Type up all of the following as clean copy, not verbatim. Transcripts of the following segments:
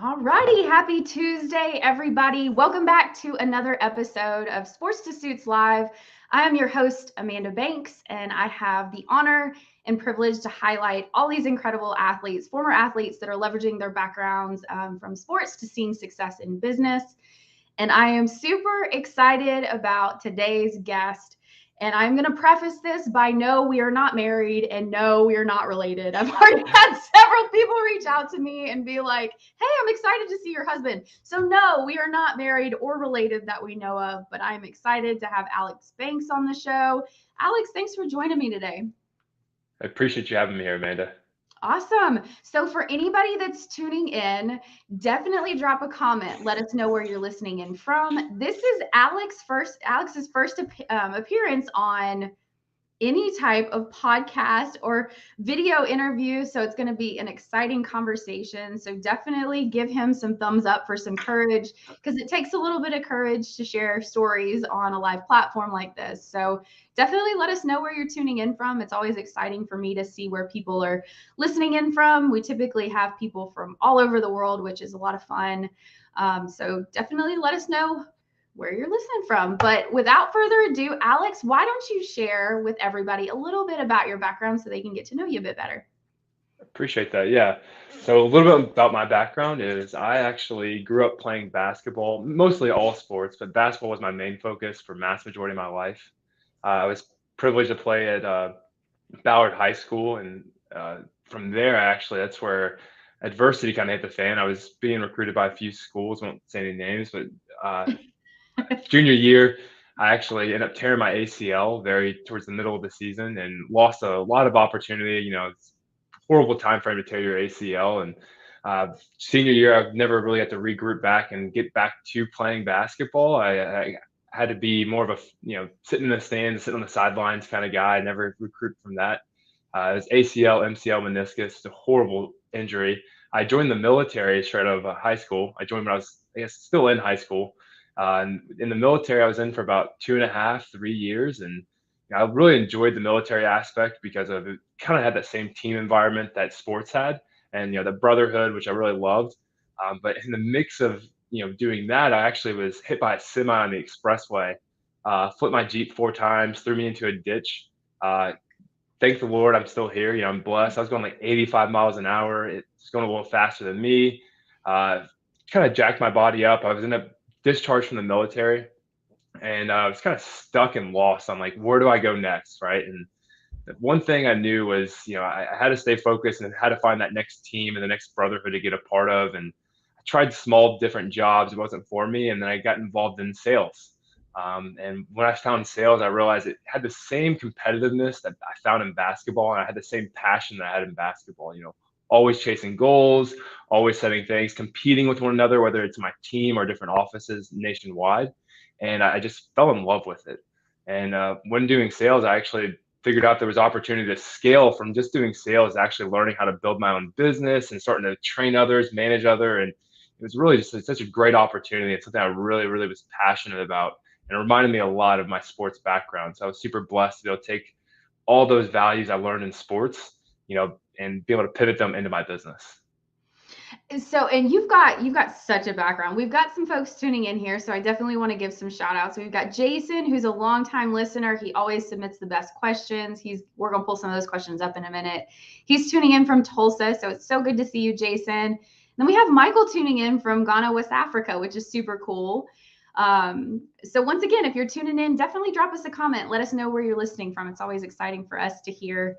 All righty, happy Tuesday, everybody. Welcome back to another episode of Sports to Suits Live. I am your host, Amanda Banks, and I have the honor and privilege to highlight all these incredible athletes, former athletes that are leveraging their backgrounds from sports to seeing success in business. And I am super excited about today's guest. And I'm going to preface this by no, we are not married, and no, we are not related. I've already had several people reach out to me and be like, hey, I'm excited to see your husband. So, no, we are not married or related that we know of, but I'm excited to have Alex Banks on the show. Alex, thanks for joining me today. I appreciate you having me here, Amanda. Awesome. So for anybody that's tuning in, definitely drop a comment. Let us know where you're listening in from. This is Alex's first appearance on any type of podcast or video interview. So it's going to be an exciting conversation. So definitely give him some thumbs up for some courage, because it takes a little bit of courage to share stories on a live platform like this. So definitely let us know where you're tuning in from. It's always exciting for me to see where people are listening in from. We typically have people from all over the world, which is a lot of fun. So definitely let us know where you're listening from. But without further ado, Alex, why don't you share with everybody a little bit about your background so they can get to know you a bit better? Appreciate that. Yeah. So a little bit about my background is I actually grew up playing basketball, mostly all sports, but basketball was my main focus for mass majority of my life. I was privileged to play at Ballard High School, and from there, that's where adversity kind of hit the fan. I was being recruited by a few schools, won't say any names, but uh, junior year, I actually ended up tearing my ACL very towards the middle of the season and lost a lot of opportunity. It's a horrible time frame to tear your ACL. And senior year, I've never really had to regroup back and get back to playing basketball. I had to be more of a, sitting in the stands, sitting on the sidelines kind of guy. I never recruit from that. It was ACL, MCL, meniscus. It's a horrible injury. I joined the military straight out of high school. I joined when I was, I guess, still in high school. And in the military, I was in for about 2.5, 3 years, and I really enjoyed the military aspect because of it. Kind of had that same team environment that sports had, and the brotherhood, which I really loved. But in the mix of doing that, I actually was hit by a semi on the expressway, flipped my Jeep 4 times, threw me into a ditch. Uh, thank the Lord, I'm still here. I'm blessed. I was going like 85 miles an hour. It's going a little faster than me. Uh, Kind of jacked my body up. I was in a discharged from the military, and I was kind of stuck and lost on like, where do I go next, right? And the one thing I knew was, I had to stay focused and had to find that next team and the next brotherhood to get a part of. And I tried small different jobs. It wasn't for me. And then I got involved in sales. And when I found sales, I realized it had the same competitiveness that I found in basketball. And I had the same passion that I had in basketball, always chasing goals, always setting things, competing with one another, whether it's my team or different offices nationwide. And I just fell in love with it. And when doing sales, I actually figured out there was opportunity to scale from just doing sales, actually learning how to build my own business and starting to train others, manage other. And it was really just such a great opportunity. It's something I really, really was passionate about, and it reminded me a lot of my sports background. So I was super blessed to be able to take all those values I learned in sports, and be able to pivot them into my business. So, and you've got such a background. We've got some folks tuning in here, so I definitely want to give some shout outs. We've got Jason, who's a longtime listener. He always submits the best questions. We're gonna pull some of those questions up in a minute. He's tuning in from Tulsa, so it's so good to see you, Jason. Then we have Michael tuning in from Ghana, West Africa, which is super cool. So once again, if you're tuning in, definitely drop us a comment. Let us know where you're listening from. It's always exciting for us to hear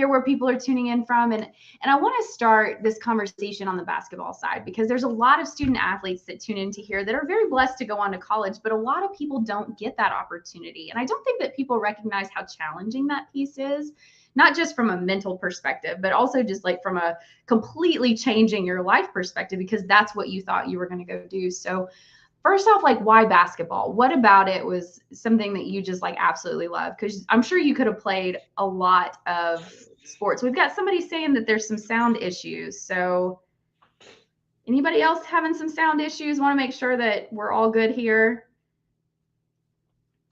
where people are tuning in from. And I want to start this conversation on the basketball side, because there's a lot of student athletes that tune into here that are very blessed to go on to college, but a lot of people don't get that opportunity. And I don't think that people recognize how challenging that piece is, not just from a mental perspective, but also just like from a completely changing your life perspective, because that's what you thought you were going to go do. So first off, like, why basketball? What about it was something that you just like absolutely love? Because I'm sure you could have played a lot of sports. We've got somebody saying that there's some sound issues. So anybody else having some sound issues? Want to make sure that we're all good here?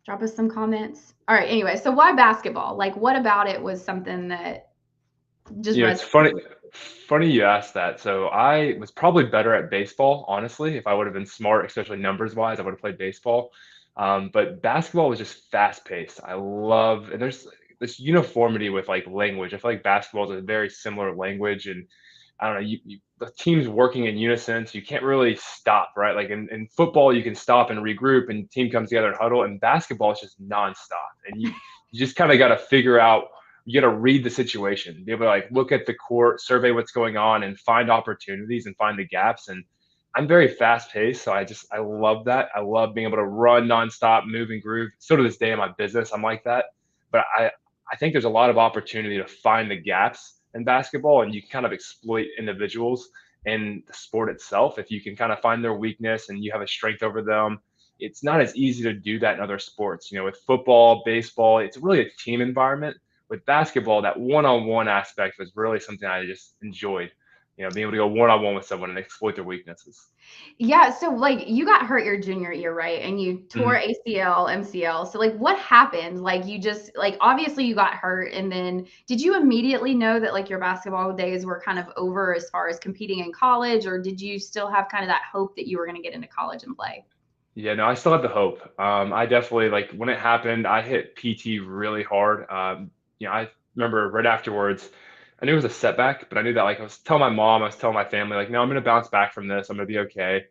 Drop us some comments. All right. Anyway, so why basketball? Like, what about it was something that just It's funny. resonated? Funny you asked that. So I was probably better at baseball, honestly. If I would have been smart, especially numbers wise, I would have played baseball. But basketball was just fast paced. I love, and there's this uniformity with like language. I feel like basketball is a very similar language, and I don't know, the team's working in unison, so you can't really stop, right? Like in football, you can stop and regroup, and the team comes together and huddle. And basketball is just nonstop, and you just kind of got to figure out, you got to read the situation, be able to like look at the court, survey what's going on, and find opportunities and find the gaps. And I'm very fast paced, so I love that. I love being able to run nonstop, move and groove. Still to this day in my business, I'm like that. But I think there's a lot of opportunity to find the gaps in basketball, and you can kind of exploit individuals in the sport itself if you can kind of find their weakness and you have a strength over them. It's not as easy to do that in other sports. With football, baseball, it's really a team environment. With basketball, that one-on-one aspect was really something I just enjoyed. Being able to go one-on-one with someone and exploit their weaknesses. Yeah, so like you got hurt your junior year, right? And you tore Mhm. ACL, MCL. So like what happened? Like you just like obviously you got hurt and then did you immediately know that like your basketball days were kind of over as far as competing in college, or did you still have kind of that hope that you were going to get into college and play? Yeah, no, I still had the hope. I definitely like when it happened, I hit PT really hard. I remember right afterwards, I knew it was a setback, but I knew that like I was telling my mom, I was telling my family, like, no, I'm gonna bounce back from this. I'm gonna be okay.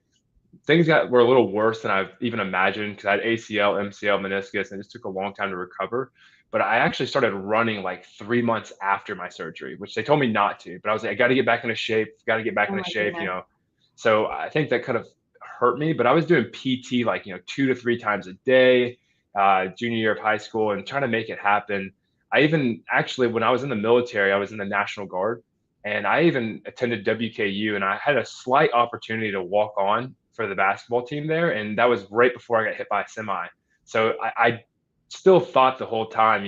Things were a little worse than I've even imagined because I had ACL, MCL, meniscus, and it just took a long time to recover. But I actually started running like 3 months after my surgery, which they told me not to. But I was like, I got to get back into shape. Got to get back Oh into my shape. goodness. So I think that kind of hurt me. But I was doing PT like 2 to 3 times a day, junior year of high school, and trying to make it happen. I even actually, when I was in the military, I was in the National Guard, and I even attended WKU, and I had a slight opportunity to walk on for the basketball team there, and that was right before I got hit by a semi. So I still thought the whole time,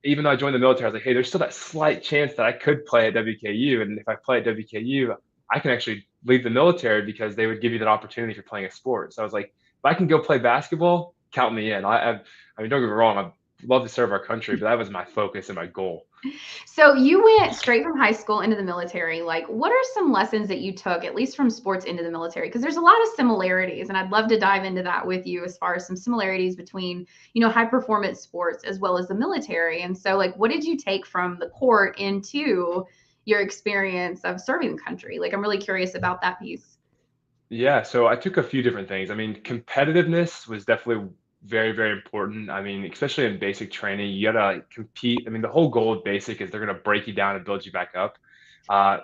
even though I joined the military, I was like, hey, there's still that slight chance that I could play at WKU, and if I play at WKU, I can actually leave the military because they would give you that opportunity for playing a sport. So I was like, if I can go play basketball, count me in. I mean, don't get me wrong, I love to serve our country, but that was my focus and my goal. So you went straight from high school into the military. Like, what are some lessons that you took, at least from sports into the military? Because there's a lot of similarities, and I'd love to dive into that with you as far as some similarities between, high performance sports as well as the military. And so, like, what did you take from the court into your experience of serving the country? Like, I'm really curious about that piece. Yeah, so I took a few different things. I mean, competitiveness was definitely very, very important. I mean, especially in basic training, you gotta like, compete. I mean, the whole goal of basic is they're gonna break you down and build you back up.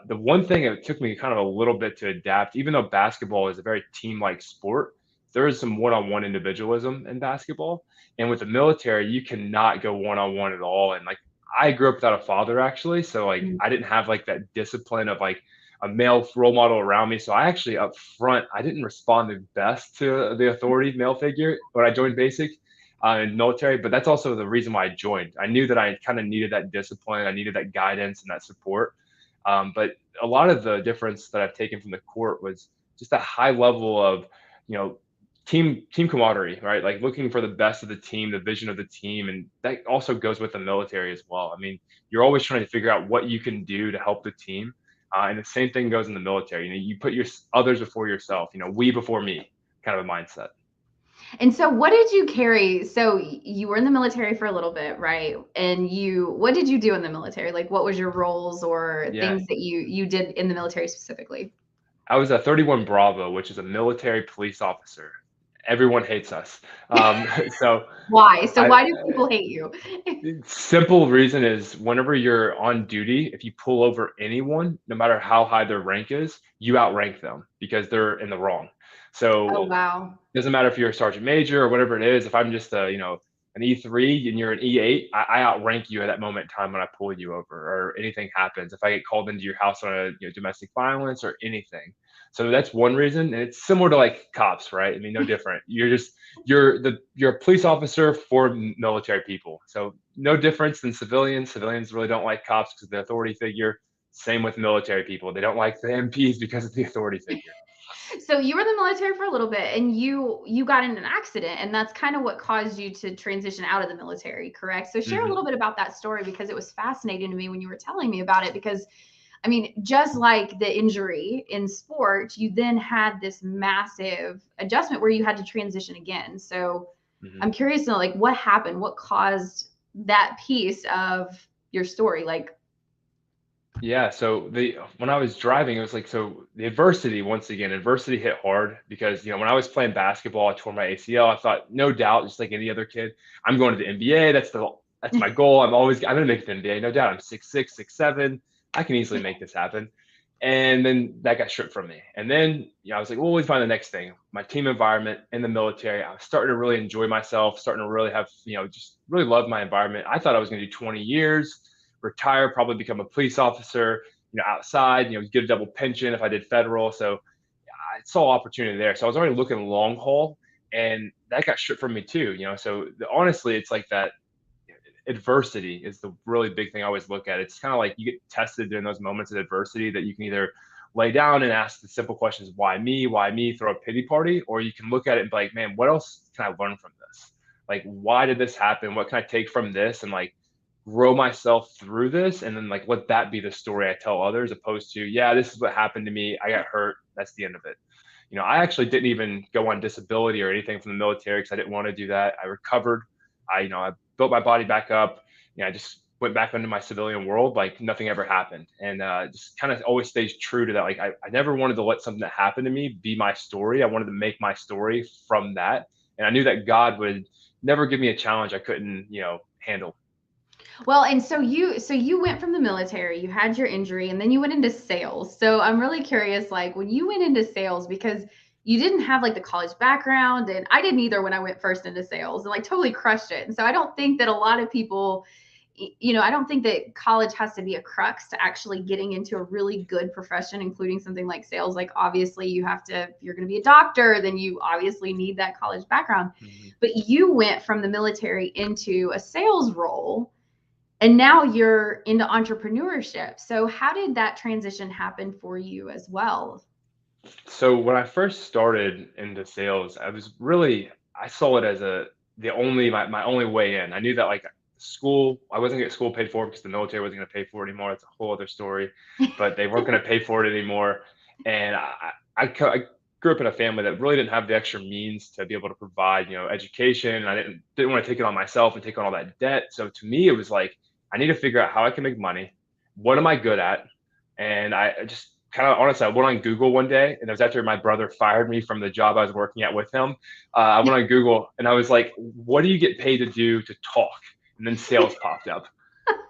The one thing it took me kind of a little bit to adapt, even though basketball is a very team-like sport, there is some one-on-one individualism in basketball. And with the military, you cannot go one-on-one at all. And like I grew up without a father actually, so like I didn't have like that discipline of like a male role model around me. So I actually up front, I didn't respond the best to the authority male figure when I joined basic in military, but that's also the reason why I joined. I knew that I kind of needed that discipline. I needed that guidance and that support. But a lot of the difference that I've taken from the court was just that high level of, you know, team camaraderie, right? Like looking for the best of the team, the vision of the team, and that also goes with the military as well. I mean, you're always trying to figure out what you can do to help the team, and the same thing goes in the military. You put your others before yourself. We before me, kind of a mindset. And so what did you carry? So you were in the military for a little bit, right? And what did you do in the military? Like what was your roles or Yeah, things that you did in the military specifically? I was a 31 Bravo, which is a military police officer. Everyone hates us. So Why? So I why do people hate you? simple reason is whenever you're on duty, if you pull over anyone, no matter how high their rank is, you outrank them because they're in the wrong. Oh, So wow. doesn't matter if you're a sergeant major or whatever it is. If I'm just an E3 and you're an E8, I outrank you at that moment in time when I pull you over or anything happens. If I get called into your house on a domestic violence or anything. So that's one reason, and it's similar to like cops, right? I mean, no different. You're a police officer for military people. So no difference than civilians. Civilians really don't like cops because of the authority figure. Same with military people. They don't like the MPs because of the authority figure. So you were in the military for a little bit and you got in an accident and that's kind of what caused you to transition out of the military, correct? So share a Hmm. little bit about that story because it was fascinating to me when you were telling me about it because I mean, just like the injury in sport, you then had this massive adjustment where you had to transition again. So Mhm. I'm curious to know, like, what happened? What caused that piece of your story? Like, Yeah, so when I was driving, it was like so the adversity once again, adversity hit hard because when I was playing basketball, I tore my ACL. I thought, no doubt, just like any other kid, I'm going to the NBA. That's my goal. I'm gonna make the NBA, no doubt. I'm 6'6", 6'7". I can easily make this happen. And then that got stripped from me. And then I was like, well, we'll find the next thing. My team environment in the military. I was starting to really enjoy myself, starting to really have, just really love my environment. I thought I was gonna do 20 years, retire, probably become a police officer, outside, get a double pension if I did federal. So I saw opportunity there. So I was already looking long haul, and that got stripped from me too. So honestly, it's like that adversity is the really big thing I always look at. It's kind of like you get tested during those moments of adversity that you can either lay down and ask the simple questions, why me? Why me? Throw a pity party, or you can look at it and be like, man, what else can I learn from this? Like, why did this happen? What can I take from this? And like, grow myself through this, and then like let that be the story I tell others, opposed to, yeah, this is what happened to me, I got hurt, that's the end of it. I actually didn't even go on disability or anything from the military because I didn't want to do that. I recovered. I built my body back up. I just went back into my civilian world like nothing ever happened, and just kind of always stays true to that. Like I never wanted to let something that happened to me be my story. I wanted to make my story from that, and I knew that God would never give me a challenge I couldn't handle. well, and so you went from the military, you had your injury, and then you went into sales. So I'm really curious, like when you went into sales, because you didn't have like the college background, and I didn't either when I went first into sales, and like totally crushed it. And so I don't think that a lot of people, I don't think that college has to be a crux to actually getting into a really good profession, including something like sales. Like obviously you have to, if you're going to be a doctor, then you obviously need that college background. Mhm. But you went from the military into a sales role, and now you're into entrepreneurship. So how did that transition happen for you as well? So when I first started into sales, I saw it as my only way in. I knew that like school, I wasn't gonna get school paid for because the military wasn't gonna pay for it anymore. That's a whole other story. But they weren't gonna pay for it anymore. And I grew up in a family that really didn't have the extra means to be able to provide, education. And I didn't want to take it on myself and take on all that debt. So to me, it was like I need to figure out how I can make money. What am I good at? And I just kind of honestly, I went on Google one day, and it was after my brother fired me from the job I was working at with him. I went on Google and I was like, what do you get paid to do to talk? And then sales popped up.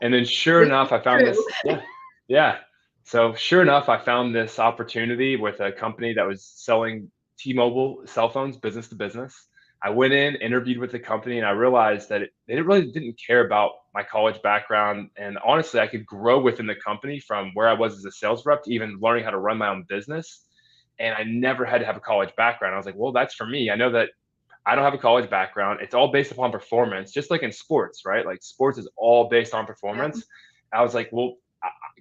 And then sure This enough, is I found true. this. Yeah. Yeah. So sure enough, I found this opportunity with a company that was selling T-Mobile cell phones business to business. I went in, interviewed with the company, and I realized that they really didn't care about my college background. And honestly, I could grow within the company from where I was as a sales rep to even learning how to run my own business. And I never had to have a college background. I was like, well, that's for me. I know that I don't have a college background. It's all based upon performance, just like in sports, right? Like sports is all based on Yep. performance. I was like, well,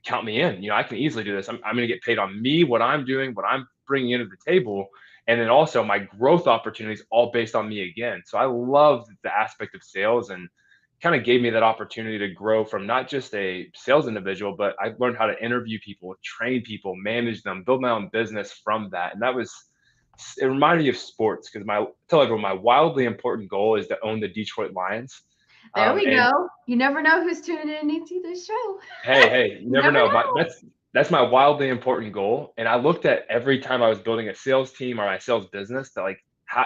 count me in. I can easily do this. I'm going to get paid on me, what I'm doing, what I'm bringing into the table. And then also my growth opportunities all based on me again. So I love the aspect of sales, and kind of gave me that opportunity to grow from not just a sales individual, but I learned how to interview people, train people, manage them, build my own business from that. And it reminded me of sports because tell everyone my wildly important goal is to own the Detroit Lions. There we And go. You never know who's tuning in into this show. hey, you You never never know. know. That's my wildly important goal. And I looked at every time I was building a sales team or my sales business that like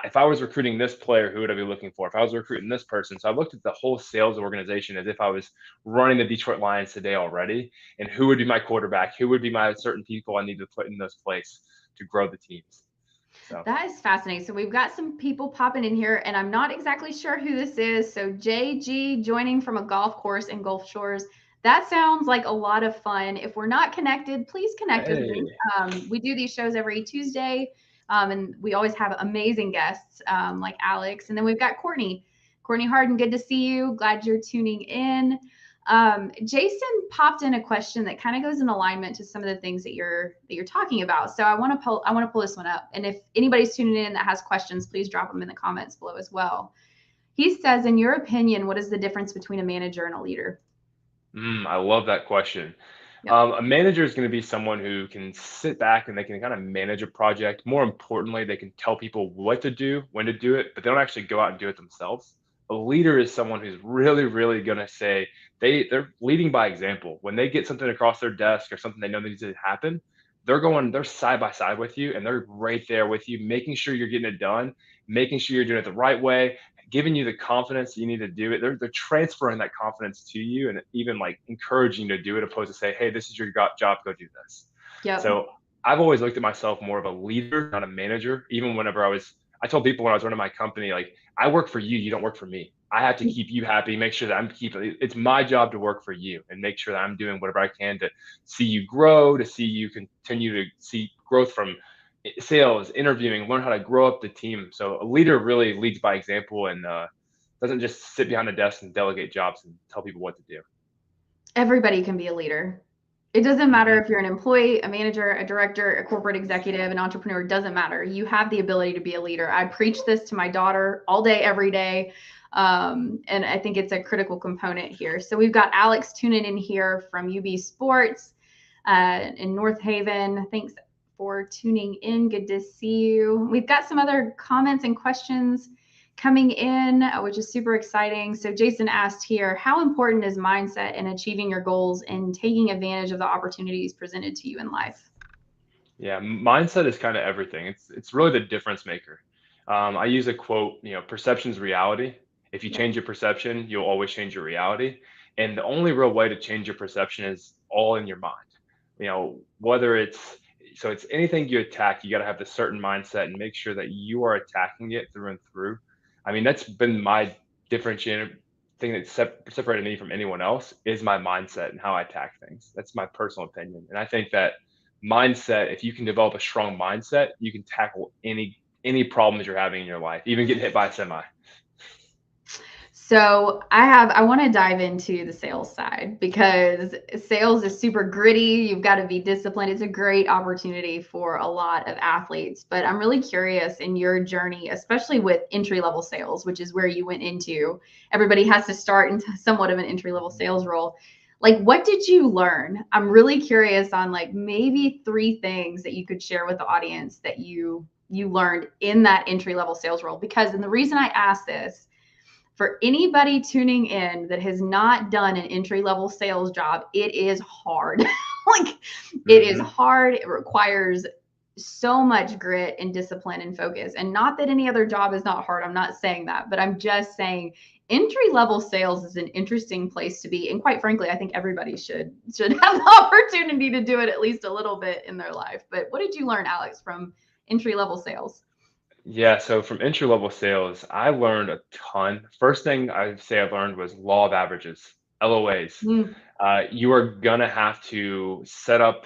if I was recruiting this player, who would I be looking for? If I was recruiting this person, so I looked at the whole sales organization as if I was running the Detroit Lions today already, and who would be my quarterback, who would be my certain people I need to put in those place to grow the teams. So. That is fascinating. So we've got some people popping in here, and I'm not exactly sure who this is. So JG joining from a golf course in Gulf Shores. That sounds like a lot of fun. If we're not connected, please connect with me. Hey. We do these shows every Tuesday, and we always have amazing guests like Alex. And then we've got Courtney. Courtney Harden, good to see you. Glad you're tuning in. Jason popped in a question that kind of goes in alignment to some of the things that you're talking about. So I want to pull this one up. And if anybody's tuning in that has questions, please drop them in the comments below as well. He says, in your opinion, what is the difference between a manager and a leader? I love that question. Yep. A manager is going to be someone who can sit back and they can kind of manage a project. More importantly, they can tell people what to do, when to do it, but they don't actually go out and do it themselves. A leader is someone who's really, really going to say they're leading by example. When they get something across their desk or something they know needs to happen, they're side by side with you and they're right there with you, making sure you're getting it done, making sure you're doing it the right way, giving you the confidence you need to do it. They're transferring that confidence to you and even like encouraging you to do it, opposed to say, hey, this is your job, go do this. Yep. So I've always looked at myself more of a leader, not a manager. Even whenever I told people when I was running my company, like, I work for you, you don't work for me. I have to keep you happy, make sure that it's my job to work for you and make sure that I'm doing whatever I can to see you grow, to see you continue to see growth from sales, interviewing, learn how to grow up the team. So a leader really leads by example and doesn't just sit behind a desk and delegate jobs and tell people what to do. Everybody can be a leader. It doesn't matter Hmm. if you're an employee, a manager, a director, a corporate executive, an entrepreneur, it doesn't matter. You have the ability to be a leader. I preach this to my daughter all day, every day. And I think it's a critical component here. So we've got Alex tuning in here from UB Sports in North Haven. Thanks for tuning in. Good to see you. We've got some other comments and questions coming in, which is super exciting. So Jason asked here, how important is mindset in achieving your goals and taking advantage of the opportunities presented to you in life? Yeah, mindset is kind of everything. It's really the difference maker. I use a quote, perception's reality. If you Yep. change your perception, you'll always change your reality. And the only real way to change your perception is all in your mind. Whether it's anything you attack, you got to have the certain mindset and make sure that you are attacking it through and through. I mean, that's been my differentiator thing that separated me from anyone else is my mindset and how I attack things. That's my personal opinion. And I think that mindset, if you can develop a strong mindset, you can tackle any problems you're having in your life, even getting hit by a semi. So I want to dive into the sales side because sales is super gritty. You've got to be disciplined. It's a great opportunity for a lot of athletes, but I'm really curious in your journey, especially with entry level sales, which is where you went into. Everybody has to start in somewhat of an entry level sales role. Like, what did you learn? I'm really curious on like maybe 3 things that you could share with the audience that you learned in that entry level sales role. Because, and the reason I ask this, for anybody tuning in that has not done an entry level sales job, it is hard. Like, it is Hmm. hard. It requires so much grit and discipline and focus. And not that any other job is not hard. I'm not saying that, but I'm just saying entry level sales is an interesting place to be. And quite frankly, I think everybody should have the opportunity to do it at least a little bit in their life. But what did you learn, Alex, from entry level sales? Yeah, so from entry level sales, I learned a ton. First thing I'd say I learned was law of averages, LOAs. Mm, You are gonna have to set up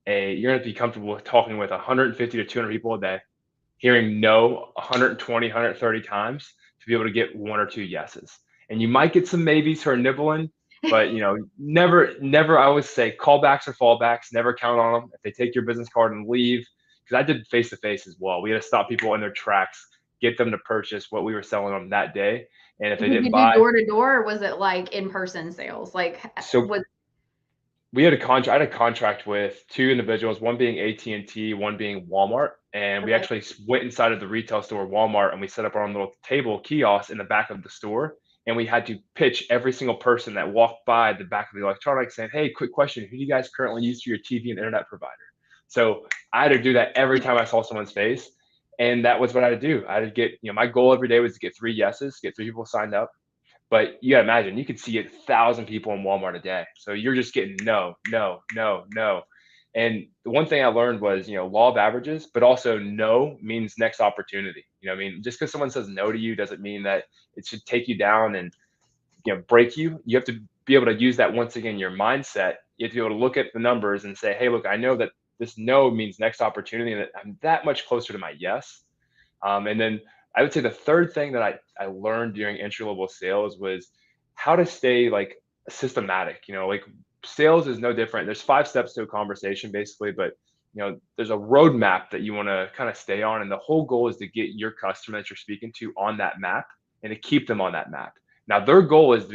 you're gonna be comfortable with talking with 150 to 200 people a day, hearing no 120, 130 times to be able to get one or two yeses. And you might get some maybes who are nibbling, but never. I always say callbacks or fallbacks. Never count on them. If they take your business card and leave, because I did face to face as well. We had to stop people in their tracks, get them to purchase what we were selling them that day. And if they did didn't you do buy, door to door, or was it like in person sales? Like, so was we had a contract. I had a contract with two individuals, one being AT&T, one being Walmart, and we okay. actually went inside of the retail store Walmart and we set up our own little table kiosk in the back of the store, and we had to pitch every single person that walked by the back of the electronics saying, "Hey, quick question: who do you guys currently use for your TV and internet provider?" So I had to do that every time I saw someone's face, and that was what I had to do. I had to get, my goal every day was to get 3 yeses, get 3 people signed up. But you gotta imagine, you could see 1,000 people in Walmart a day. So you're just getting no, no, no, no. And the one thing I learned was, law of averages, but also no means next opportunity. I mean, just because someone says no to you doesn't mean that it should take you down and break you. You have to be able to use that once again, your mindset. You have to be able to look at the numbers and say, hey, look, I know that this no means next opportunity and that I'm that much closer to my yes. And then I would say the third thing that I learned during entry level sales was how to stay like systematic. Like sales is no different. There's 5 steps to a conversation basically, but there's a roadmap that you want to kind of stay on. And the whole goal is to get your customer that you're speaking to on that map and to keep them on that map. Now their goal is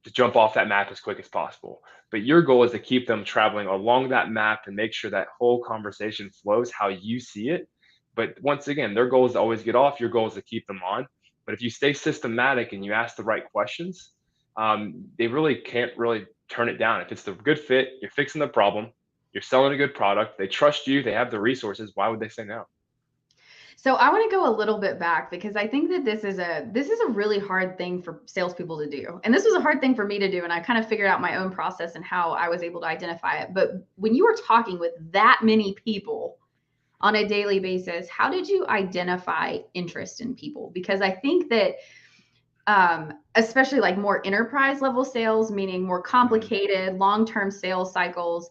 to jump off that map as quick as possible. But your goal is to keep them traveling along that map and make sure that whole conversation flows how you see it. But once again, their goal is to always get off. Your goal is to keep them on. But if you stay systematic and you ask the right questions, they really can't really turn it down. If it's the good fit, you're fixing the problem, you're selling a good product, they trust you, they have the resources. Why would they say no? So I want to go a little bit back because I think that this is a really hard thing for salespeople to do. And this was a hard thing for me to do. And I kind of figured out my own process and how I was able to identify it. But when you were talking with that many people on a daily basis, how did you identify interest in people? Because I think that especially like more enterprise level sales, meaning more complicated long-term sales cycles,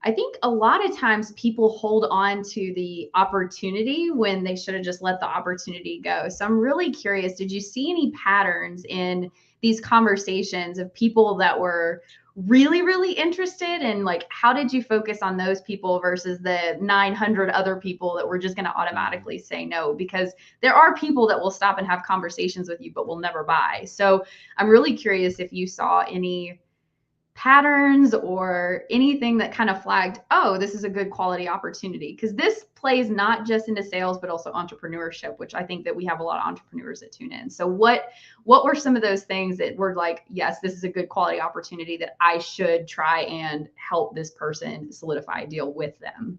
I think a lot of times people hold on to the opportunity when they should have just let the opportunity go. So I'm really curious, did you see any patterns in these conversations of people that were really, really interested? And like, how did you focus on those people versus the 900 other people that were just going to automatically say no? Because there are people that will stop and have conversations with you, but will never buy. So I'm really curious if you saw any patterns or anything that kind of flagged, oh, this is a good quality opportunity. Because this plays not just into sales, but also entrepreneurship, which I think that we have a lot of entrepreneurs that tune in. So what were some of those things that were like, yes, this is a good quality opportunity that I should try and help this person solidify a deal with them?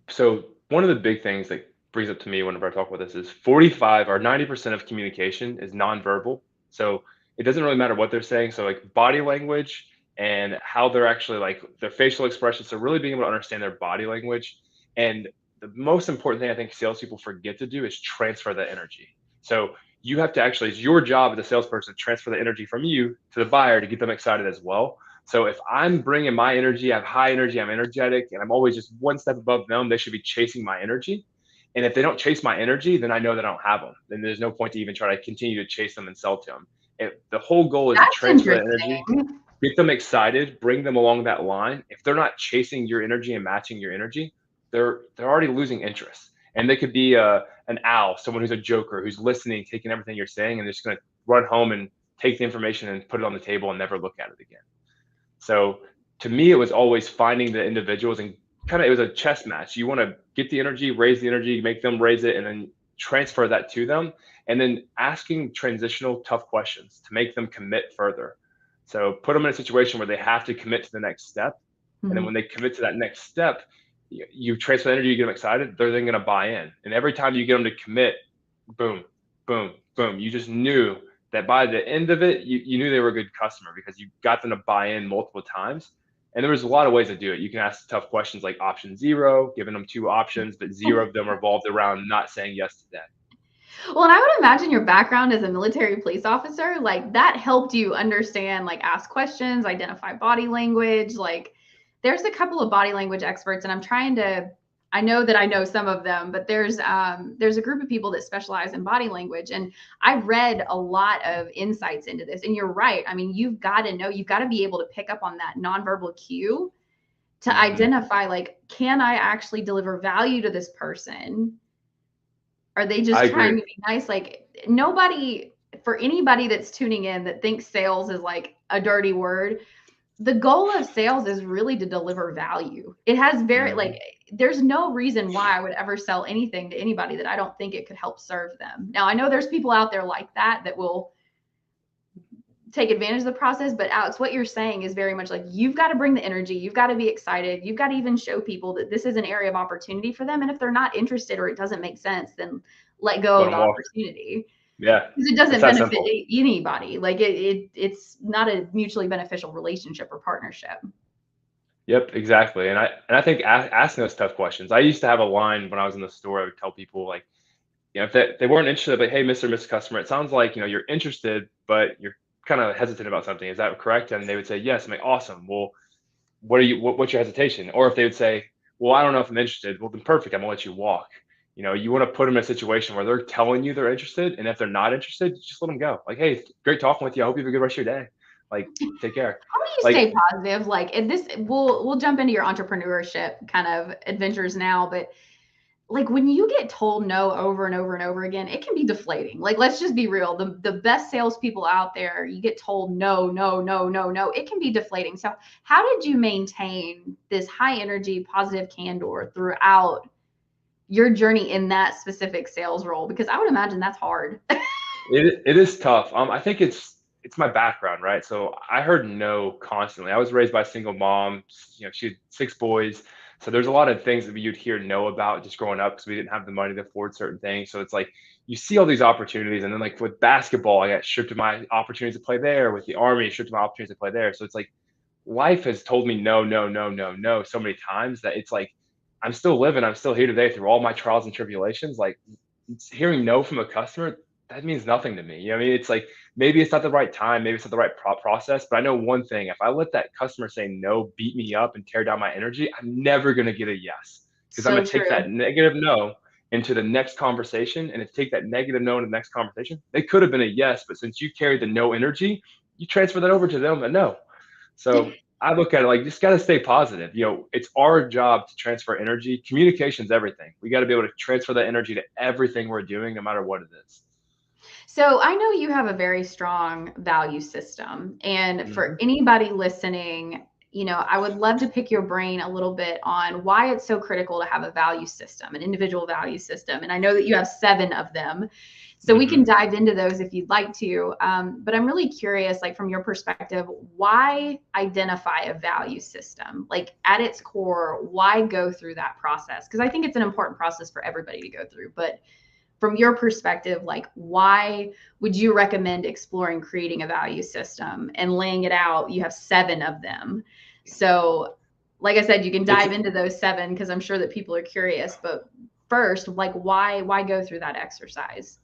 So one of the big things that brings up to me whenever I talk about this is 45 or 90% of communication is nonverbal. So it doesn't really matter what they're saying. So like body language and how they're actually like their facial expressions. So really being able to understand their body language. And the most important thing I think salespeople forget to do is transfer that energy. So you have to actually, it's your job as a salesperson to transfer the energy from you to the buyer to get them excited as well. So if I'm bringing my energy, I have high energy, I'm energetic, and I'm always just one step above them, they should be chasing my energy. And if they don't chase my energy, then I know that I don't have them. Then there's no point to even try to continue to chase them and sell to them. The whole goal is to That's transfer that energy, interesting. get them excited, bring them along that line. If they're not chasing your energy and matching your energy, they're already losing interest. And they could be an owl, someone who's a joker, who's listening, taking everything you're saying, and they're just going to run home and take the information and put it on the table and never look at it again. So to me, it was always finding the individuals and kind of it was a chess match. You want to get the energy, raise the energy, make them raise it, and then transfer that to them. And then asking transitional tough questions to make them commit further. So put them in a situation where they have to commit to the next step. And then Mhm. when they commit to that next step, you transfer the energy, you get them excited, they're then going to buy in. And every time you get them to commit, boom, boom, boom, you just knew that by the end of it, you knew they were a good customer because you got them to buy in multiple times. And there was a lot of ways to do it. You can ask tough questions like option zero, giving them two options, but zero of them revolved around not saying yes to that. Well, and I would imagine your background as a military police officer, like that helped you understand, like ask questions, identify body language. Like there's a couple of body language experts, and I know that I know some of them, but there's a group of people that specialize in body language. And I read a lot of insights into this. And you're right. I mean, you've got to know, you've got to be able to pick up on that nonverbal cue to Mm-hmm. identify, like, can I actually deliver value to this person? Are they I just agree. trying to be nice? Like nobody, for anybody that's tuning in that thinks sales is like a dirty word, the goal of sales is really to deliver value. It has very Mm-hmm. like there's no reason why I would ever sell anything to anybody that I don't think it could help serve them. Now I know there's people out there like that will take advantage of the process, but Alex, what you're saying is very much like you've got to bring the energy, you've got to be excited, you've got to even show people that this is an area of opportunity for them. And if they're not interested or it doesn't make sense, then let go Let of the them walk. opportunity Yeah, because it it's doesn't that benefit simple. anybody. Like it's not a mutually beneficial relationship or partnership. Yep, exactly. And I think asking those tough questions. I used to have a line when I was in the store. I would tell people like, if they weren't interested, but hey, Mr. or Mrs. Customer, it sounds like you're interested, but you're kind of hesitant about something. Is that correct? And they would say yes. I'm like, awesome. Well, what's your hesitation? Or if they would say, well, I don't know if I'm interested. Well, then perfect. I'm gonna let you walk. You want to put them in a situation where they're telling you they're interested, and if they're not interested, just let them go. Like, hey, it's great talking with you. I hope you have a good rest of your day. Like, take care. How do you Like, stay positive? Like, and this, we'll jump into your entrepreneurship kind of adventures now, but like when you get told no over and over and over again, it can be deflating. Like, let's just be real. The best salespeople out there, you get told no, no, no, no, no. It can be deflating. So how did you maintain this high energy, positive candor throughout your journey in that specific sales role? Because I would imagine that's hard. It is tough. I think it's my background, right? So I heard no constantly. I was raised by a single mom. You know, she had 6 boys. So there's a lot of things that you'd hear no about just growing up because we didn't have the money to afford certain things. So it's like you see all these opportunities, and then like with basketball, I got stripped of my opportunities to play there. With the army, stripped of my opportunities to play there. So it's like life has told me no, no, no, no, no so many times that it's like I'm still living. I'm still here today through all my trials and tribulations. Like hearing no from a customer, that means nothing to me. You know what I mean? It's like maybe it's not the right time, maybe it's not the right process, but I know one thing: if I let that customer say no beat me up and tear down my energy, I'm never gonna get a yes because I'm So gonna take true. that negative no into the next conversation, and to take that negative no into the next conversation, they could have been a yes, but since you carried the no energy, you transfer that over to them a no. So I look at it like just got to stay positive. You know, it's our job to transfer energy. Communication's everything. We got to be able to transfer that energy to everything we're doing, no matter what it is. So I know you have a very strong value system. And for Mhm. anybody listening, I would love to pick your brain a little bit on why it's so critical to have a value system, an individual value system. And I know that you have 7 of them. So we can Mhm. dive into those if you'd like to. But I'm really curious, like from your perspective, why identify a value system? Like at its core, why go through that process? Because I think it's an important process for everybody to go through. But from your perspective, like why would you recommend exploring creating a value system and laying it out? You have 7 of them. So, like I said, you can It's dive into those 7 because I'm sure that people are curious. But first, like why go through that exercise?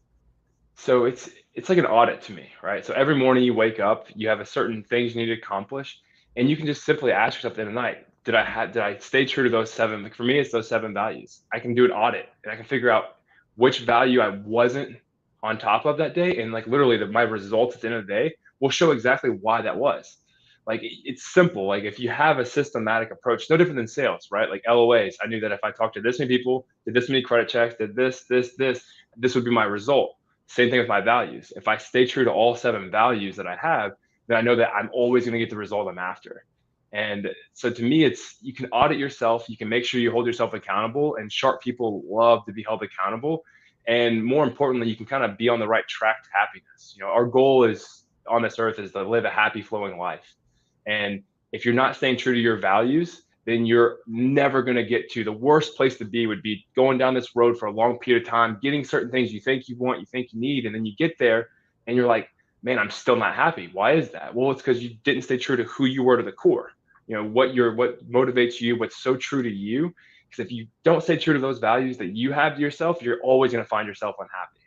so it's like an audit to me, right? So every morning you wake up, you have a certain things you need to accomplish, and you can just simply ask yourself in the night, did I stay true to those 7? Like for me, it's those 7 values. I can do an audit and I can figure out which value I wasn't on top of that day, and like literally my results at the end of the day will show exactly why that was. Like it's simple. Like if you have a systematic approach, no different than sales, right? Like LOAs. I knew that if I talked to this many people, did this many credit checks, did this would be my result. Same thing with my values. If I stay true to all 7 values that I have, then I know that I'm always going to get the result I'm after. And so to me, it's you can audit yourself, you can make sure you hold yourself accountable, and sharp people love to be held accountable. And more importantly, you can kind of be on the right track to happiness. You know, our goal is on this earth is to live a happy, flowing life. And if you're not staying true to your values, then you're never going to get to the worst place to be would be going down this road for a long period of time, getting certain things you think you want, you think you need, and then you get there and you're like, man, I'm still not happy. Why is that? Well, it's because you didn't stay true to who you were to the core. You know, what motivates you, what's so true to you. Because if you don't stay true to those values that you have to yourself, you're always going to find yourself unhappy.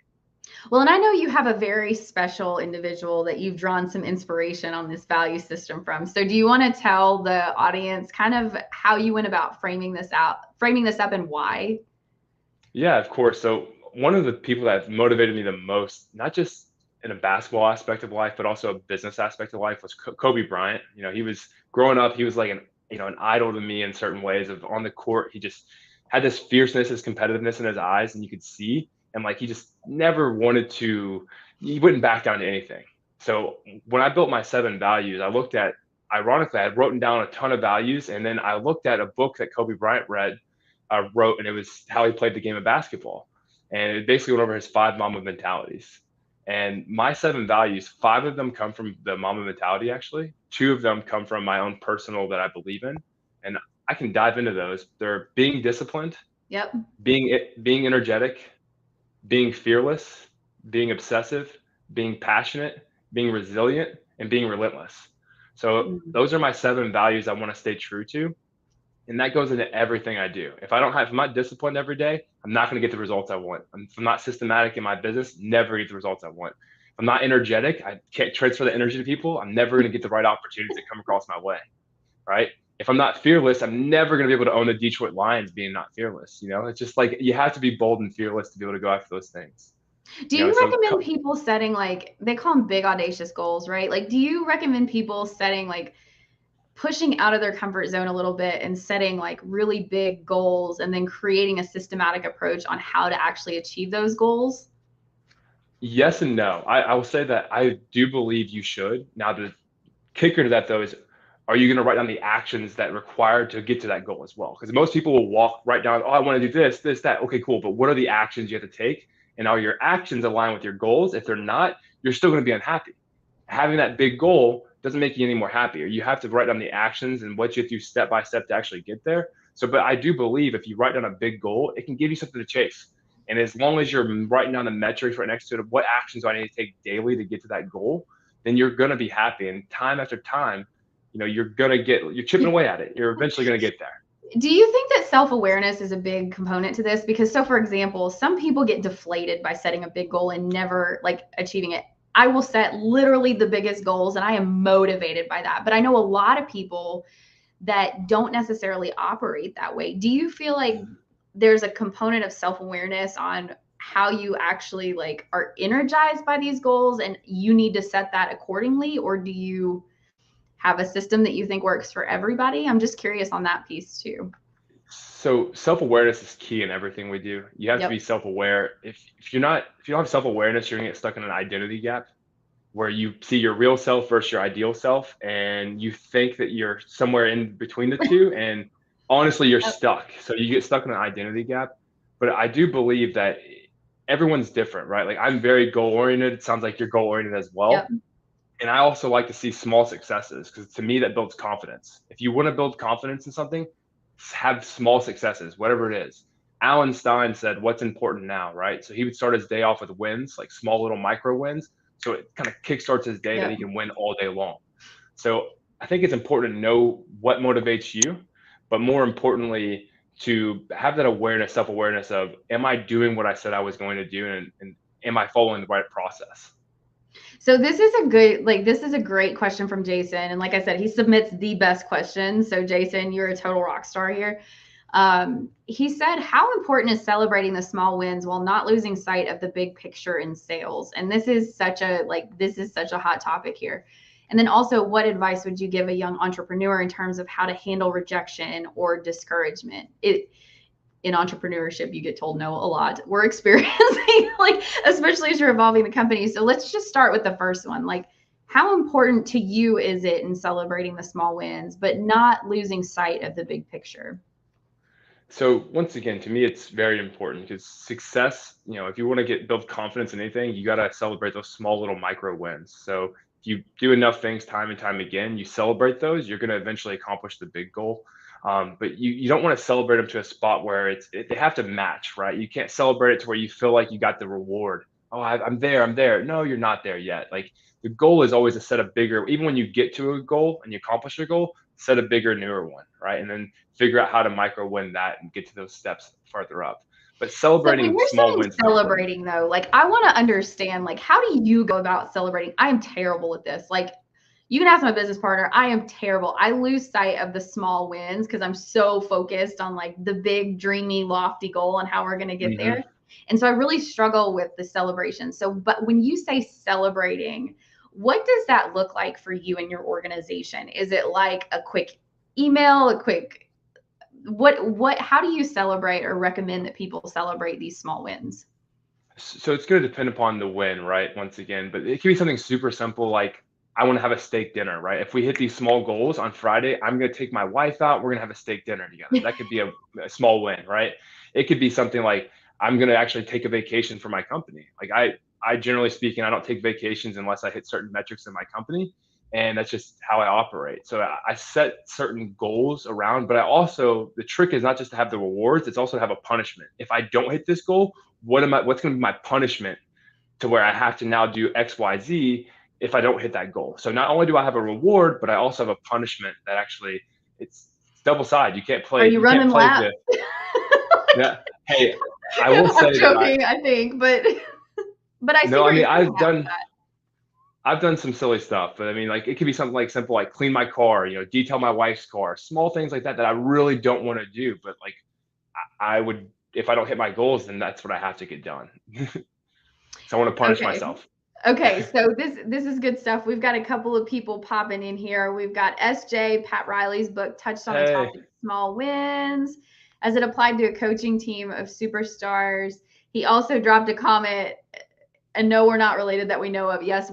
Well, and I know you have a very special individual that you've drawn some inspiration on this value system from. So do you want to tell the audience kind of how you went about framing this up and why? Yeah, of course. So one of the people that motivated me the most, not just in a basketball aspect of life, but also a business aspect of life, was Kobe Bryant. You know, he was growing up, he was like an idol to me in certain ways. Of on the court, he just had this fierceness, this competitiveness in his eyes, and you could see, and like he just never wanted to, he wouldn't back down to anything. So when I built my 7 values, I looked at, ironically, I had written down a ton of values, and then I looked at a book that Kobe Bryant wrote, and it was how he played the game of basketball. And it basically went over his 5 Mamba mentalities. And my 7 values, 5 of them come from the Mamba mentality, actually. 2 of them come from my own personal that I believe in. And I can dive into those. They're being disciplined, Yep. being energetic, being fearless, being obsessive, being passionate, being resilient, and being relentless. So Mm. those are my 7 values I want to stay true to, and that goes into everything I do. If I'm not disciplined every day, I'm not going to get the results I want. If I'm not systematic in my business, never get the results I want. If I'm not energetic, I can't transfer the energy to people. I'm never going to get the right opportunities that come across my way. Right. If I'm not fearless, I'm never going to be able to own the Detroit Lions being not fearless. You know, it's just like you have to be bold and fearless to be able to go after those things. Do You know, you so recommend people setting, like, they call them big audacious goals, right? Like, do you recommend people setting like pushing out of their comfort zone a little bit and setting like really big goals and then creating a systematic approach on how to actually achieve those goals? Yes and no. I will say that I do believe you should. Now, the kicker to that though is, are you going to write down the actions that required to get to that goal as well? Because most people will walk right down, oh, I want to do this, this, that. Okay, cool. But what are the actions you have to take? And are your actions aligned with your goals? If they're not, you're still going to be unhappy. Having that big goal doesn't make you any more happier. You have to write down the actions and what you have to do step by step to actually get there. So, but I do believe if you write down a big goal, it can give you something to chase. And as long as you're writing down the metrics right next to it of what actions do I need to take daily to get to that goal, then you're going to be happy. And time after time, you're chipping away at it. You're eventually going to get there. Do you think that self-awareness is a big component to this? Because so for example, some people get deflated by setting a big goal and never like achieving it. I will set literally the biggest goals and I am motivated by that. But I know a lot of people that don't necessarily operate that way. Do you feel like there's a component of self-awareness on how you actually like are energized by these goals and you need to set that accordingly? Or do you have a system that you think works for everybody? I'm just curious on that piece too. So self-awareness is key in everything we do. You have to Yep. be self-aware. If you don't have self-awareness, you're gonna get stuck in an identity gap where you see your real self versus your ideal self, and you think that you're somewhere in between the two, and honestly, you're Yep. stuck. So you get stuck in an identity gap. But I do believe that everyone's different, right? Like I'm very goal-oriented. It sounds like you're goal-oriented as Yep. well. And I also like to see small successes because to me that builds confidence. If you want to build confidence in something, have small successes, whatever it is. Alan Stein said, "What's important now?" Right? So he would start his day off with wins, like small little micro wins. So it kind of kickstarts his day that Yep. he can win all day long. So I think it's important to know what motivates you, but more importantly, to have that awareness, self awareness of, am I doing what I said I was going to do, and am I following the right process? So this is a good, like, this is a great question from Jason. And like I said, he submits the best questions. So Jason, you're a total rock star here. He said, how important is celebrating the small wins while not losing sight of the big picture in sales? And this is such a hot topic here. And then also, what advice would you give a young entrepreneur in terms of how to handle rejection or discouragement? In entrepreneurship, you get told no a lot. We're experiencing, like, especially as you're evolving the company. So let's just start with the first one. Like, how important to you is it in celebrating the small wins, but not losing sight of the big picture? So once again, to me, it's very important because success, if you want to build confidence in anything, you got to celebrate those small little micro wins. So if you do enough things time and time again, you celebrate those, you're going to eventually accomplish the big goal. But you don't want to celebrate them to a spot where they have to match, right? You can't celebrate it to where you feel like you got the reward. Oh, I'm there, I'm there. No, you're not there yet. Like the goal is always to set a bigger, even when you get to a goal and you accomplish your goal, set a bigger, newer one, right? And then figure out how to micro win that and get to those steps farther up. But So when celebrating you're small saying wins is important. celebrating though, like I want to understand, like, how do you go about celebrating? I am terrible at this. Like, you can ask my business partner. I am terrible. I lose sight of the small wins because I'm so focused on like the big, dreamy, lofty goal and how we're going to get Hmm. there. And so I really struggle with the celebration. So, but when you say celebrating, what does that look like for you and your organization? Is it like a quick email, a quick how do you celebrate or recommend that people celebrate these small wins? So it's going to depend upon the win, right? Once again, but it can be something super simple like I want to have a steak dinner, right? If we hit these small goals on Friday, I'm going to take my wife out. We're going to have a steak dinner together. That could be a small win, right? It could be something like I'm going to actually take a vacation for my company. Like I generally speaking, I don't take vacations unless I hit certain metrics in my company. And that's just how I operate. So I set certain goals around, but the trick is not just to have the rewards, it's also to have a punishment. If I don't hit this goal, what's going to be my punishment to where I have to now do XYZ if I don't hit that goal. So not only do I have a reward, but I also have a punishment that actually it's double side. You can't Are play you you can't running play laps? the yeah. Hey, I will I'm say that joking, I think, but I see no, I where mean you're coming at with that. I've done some silly stuff, but I mean like it could be something like simple like clean my car, detail my wife's car, small things like that that I really don't want to do, but like I would if I don't hit my goals, then that's what I have to get done. So I want to punish Okay. myself. Okay, so this is good stuff. We've got a couple of people popping in here. We've got SJ, Pat Riley's book touched on the Hey, topic small wins as it applied to a coaching team of superstars. He also dropped a comment, and no, we're not related that we know of. Yes,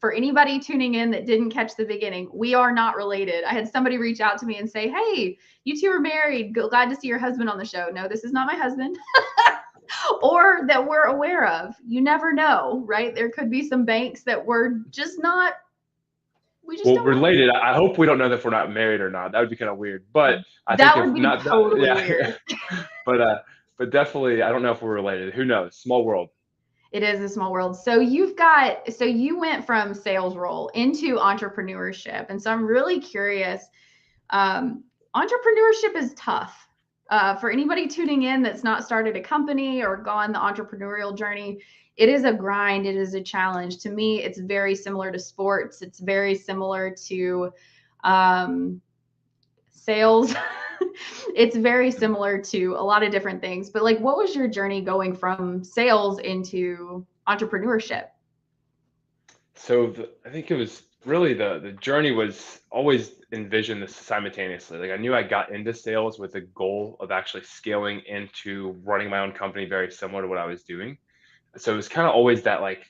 for anybody tuning in that didn't catch the beginning, we are not related. I had somebody reach out to me and say, "Hey, you two are married. Glad to see your husband on the show." No, this is not my husband. Or that we're aware of. You never know, right? There could be some banks that we're just not, we just well, don't know. related. I hope we don't know if we're not married or not. That would be kind of weird. But I think That if would be not, that, totally yeah. weird. But definitely, I don't know if we're related. Who knows? Small world. It is a small world. So you went from sales role into entrepreneurship. And so I'm really curious. Um, Entrepreneurship is tough. For anybody tuning in that's not started a company or gone the entrepreneurial journey, it is a grind. It is a challenge. To me, it's very similar to sports. It's very similar to um, sales. It's very similar to a lot of different things. But like, what was your journey going from sales into entrepreneurship? So I think it was really the journey was always envisioned this simultaneously. Like I knew I got into sales with a goal of actually scaling into running my own company, very similar to what I was doing. So it was kind of always that like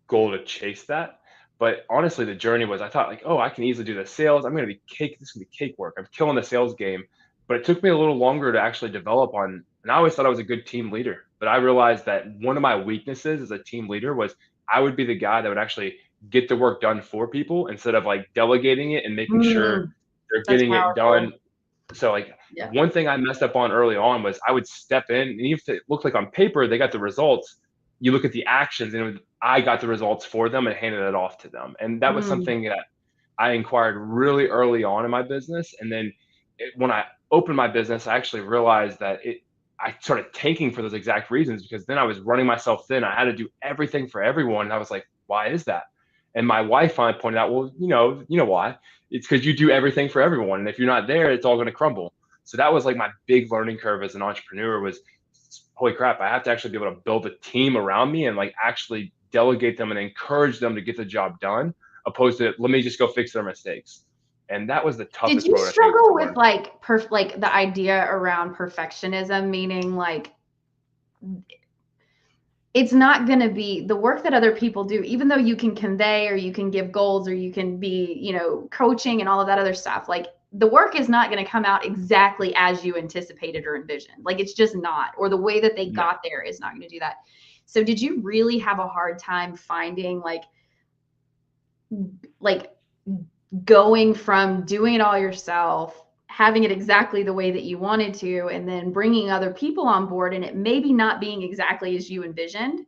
goal to chase that. But honestly, the journey was I thought like, oh, I can easily do the sales. I'm gonna be cake. This is gonna be cakewalk. I'm killing the sales game. But it took me a little longer to actually develop on. And I always thought I was a good team leader. But I realized that one of my weaknesses as a team leader was I would be the guy that would actually get the work done for people instead of like delegating it and making sure Mm, they're that's getting it powerful. done. So like Yeah. one thing I messed up on early on was I would step in and even if it looked like on paper they got the results, you look at the actions and I got the results for them and handed it off to them. And that was Mm, something that I inquired really early on in my business. And then when I opened my business, I actually realized that I started tanking for those exact reasons because then I was running myself thin. I had to do everything for everyone. And I was like, why is that? And my wife finally pointed out, well, you know why? It's because you do everything for everyone. And if you're not there, it's all going to crumble. So that was like my big learning curve as an entrepreneur was holy crap, I have to actually be able to build a team around me and like actually delegate them and encourage them to get the job done, opposed to let me just go fix their mistakes. And that was the did toughest you road I think struggle to with learn. like the idea around perfectionism, meaning like it's not going to be the work that other people do, even though you can convey or you can give goals or you can be, coaching and all of that other stuff. Like the work is not going to come out exactly as you anticipated or envisioned. Like it's just not, or the way that they No. got there is not going to do that. So did you really have a hard time finding like going from doing it all yourself, having it exactly the way that you wanted to, and then bringing other people on board and it maybe not being exactly as you envisioned?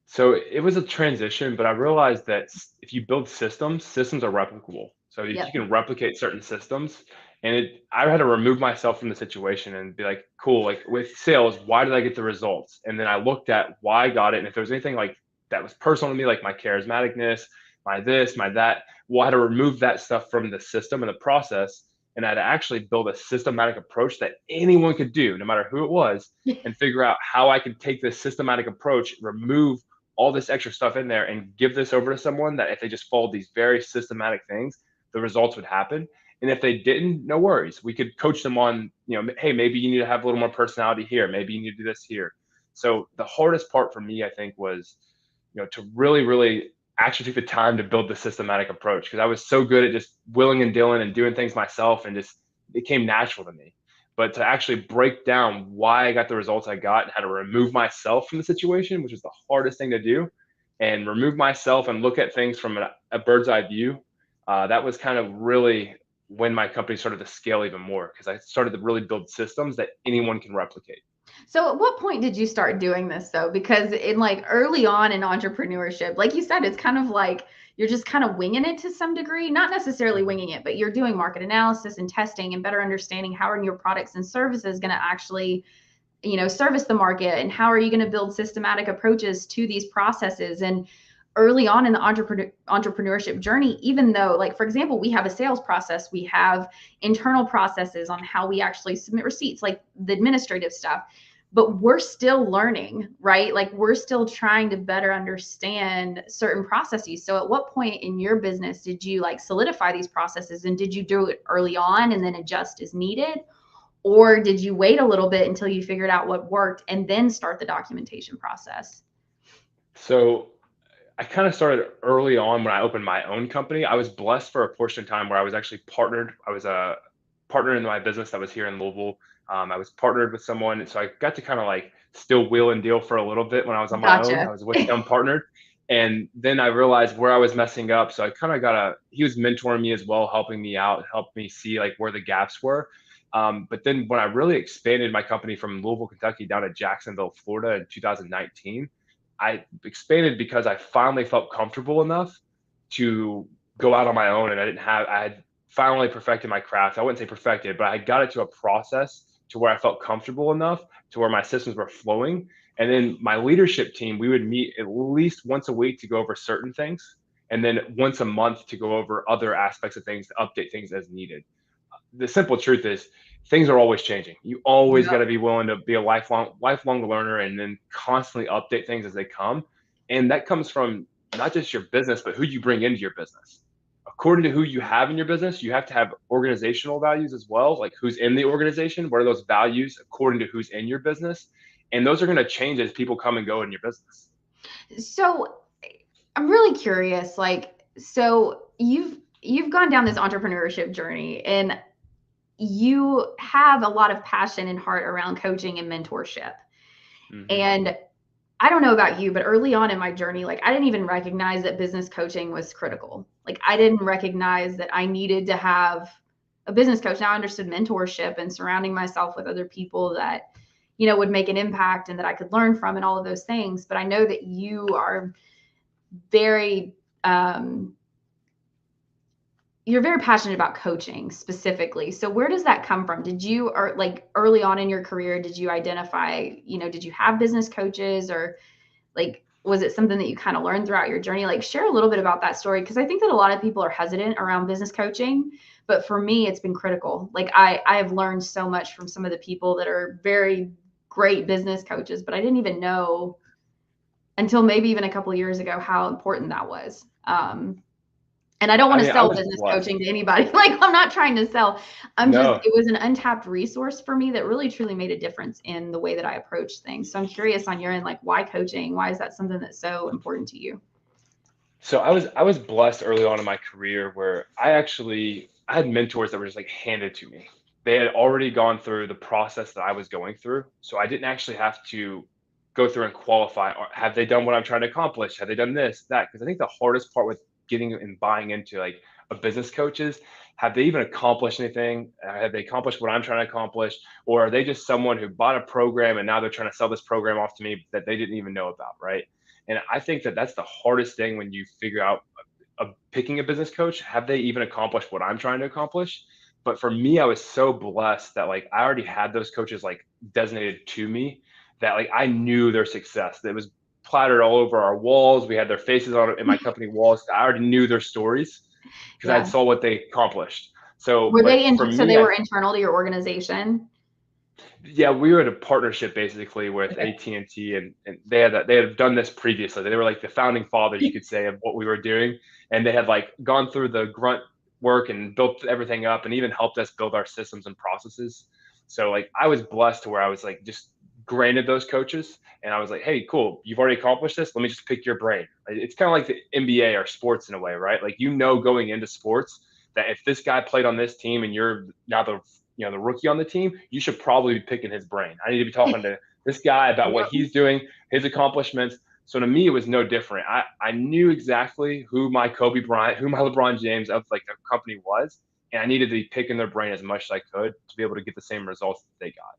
So it was a transition, but I realized that if you build systems, systems are replicable. So if you Yep. can replicate certain systems, and I had to remove myself from the situation and be like, cool, like with sales, why did I get the results? And then I looked at why I got it, and if there was anything like that was personal to me, like my charismaticness, my this, my that, well, I had to remove that stuff from the system and the process, and I had to actually build a systematic approach that anyone could do, no matter who it was, and figure out how I could take this systematic approach, remove all this extra stuff in there and give this over to someone that if they just followed these very systematic things, the results would happen. And if they didn't, no worries. We could coach them on, hey, maybe you need to have a little more personality here. Maybe you need to do this here. So the hardest part for me, I think, was, to really, really actually take the time to build the systematic approach because I was so good at just willing and dealing and doing things myself and just it came natural to me. But to actually break down why I got the results I got and how to remove myself from the situation, which is the hardest thing to do, and remove myself and look at things from a bird's eye view, that was kind of really when my company started to scale even more because I started to really build systems that anyone can replicate. So at what point did you start doing this though? Because in like early on in entrepreneurship, like you said, it's kind of like you're just kind of winging it to some degree, not necessarily winging it, but you're doing market analysis and testing and better understanding how are your products and services going to actually, service the market, and how are you going to build systematic approaches to these processes. And early on in the entrepreneurship journey, even though, like, for example, we have a sales process, we have internal processes on how we actually submit receipts, like the administrative stuff. but we're still learning, right? Like we're still trying to better understand certain processes. So at what point in your business did you like solidify these processes, and did you do it early on and then adjust as needed? Or did you wait a little bit until you figured out what worked and then start the documentation process? So I kind of started early on when I opened my own company. I was blessed for a portion of time where I was actually partnered. I was a partner in my business that was here in Louisville. I was partnered with someone, so I got to kind of like still wheel and deal for a little bit when I was on my own. Gotcha. I was with him partnered, and then I realized where I was messing up. So I kind of got he was mentoring me as well, helping me out, helped me see like where the gaps were. But then when I really expanded my company from Louisville, Kentucky down to Jacksonville, Florida in 2019, I expanded because I finally felt comfortable enough to go out on my own, and I had finally perfected my craft. I wouldn't say perfected, but I got it to a process to where I felt comfortable enough to where my systems were flowing. And then my leadership team, we would meet at least once a week to go over certain things, and then once a month to go over other aspects of things, to update things as needed. The simple truth is things are always changing. You always got Yep. to be willing to be a lifelong learner and then constantly update things as they come. And that comes from not just your business, but who you bring into your business. According to who you have in your business, you have to have organizational values as well, like who's in the organization, what are those values according to who's in your business. And those are going to change as people come and go in your business. So I'm really curious, like, so you've gone down this entrepreneurship journey, and you have a lot of passion and heart around coaching and mentorship. Mm-hmm. And I don't know about you, but early on in my journey, like I didn't even recognize that business coaching was critical. Like I didn't recognize that I needed to have a business coach. Now I understood mentorship and surrounding myself with other people that, would make an impact and that I could learn from and all of those things. But I know that you are very you're very passionate about coaching specifically. So where does that come from? Did you, or like early on in your career, did you identify, did you have business coaches, or like was it something that you kind of learned throughout your journey? Like share a little bit about that story, because I think that a lot of people are hesitant around business coaching, but for me it's been critical. Like I have learned so much from some of the people that are very great business coaches, but I didn't even know until maybe even a couple of years ago how important that was. And I don't I want to mean, I sell was business blessed. coaching to anybody. Like I'm not trying to sell. No. It was an untapped resource for me that really truly made a difference in the way that I approach things. So I'm curious on your end, like why coaching? Why is that something that's so important to you? So I was blessed early on in my career where I had mentors that were just like handed to me. They had already gone through the process that I was going through, so I didn't actually have to go through and qualify. Or have they done what I'm trying to accomplish? Have they done this, that? Because I think the hardest part with getting and buying into like a business coach is, have they even accomplished anything? Have they accomplished what I'm trying to accomplish? Or are they just someone who bought a program and now they're trying to sell this program off to me that they didn't even know about, right? And I think that that's the hardest thing when you figure out picking a business coach. Have they even accomplished what I'm trying to accomplish? But for me, I was so blessed that like I already had those coaches like designated to me, that like I knew their success. It was plastered all over our walls. We had their faces on it in my company walls. I already knew their stories because I Yeah. saw what they accomplished. So, Were but they for so me, they were internal to your organization? yeah, we were in a partnership basically with Okay. AT&T, and they had done this previously. They were like the founding fathers, you could say, of what we were doing, and they had like gone through the grunt work and built everything up, and even helped us build our systems and processes. So like I was blessed to where I was like just granted those coaches, and I was like, hey, cool, you've already accomplished this. Let me just pick your brain. It's kind of like the NBA or sports in a way, right? Like going into sports that if this guy played on this team and you're now the rookie on the team, you should probably be picking his brain. I need to be talking to this guy about what Yep. he's doing, his accomplishments. So to me, it was no different. I knew exactly who my Kobe Bryant, who my LeBron James of like the company was, and I needed to be picking their brain as much as I could to be able to get the same results that they got.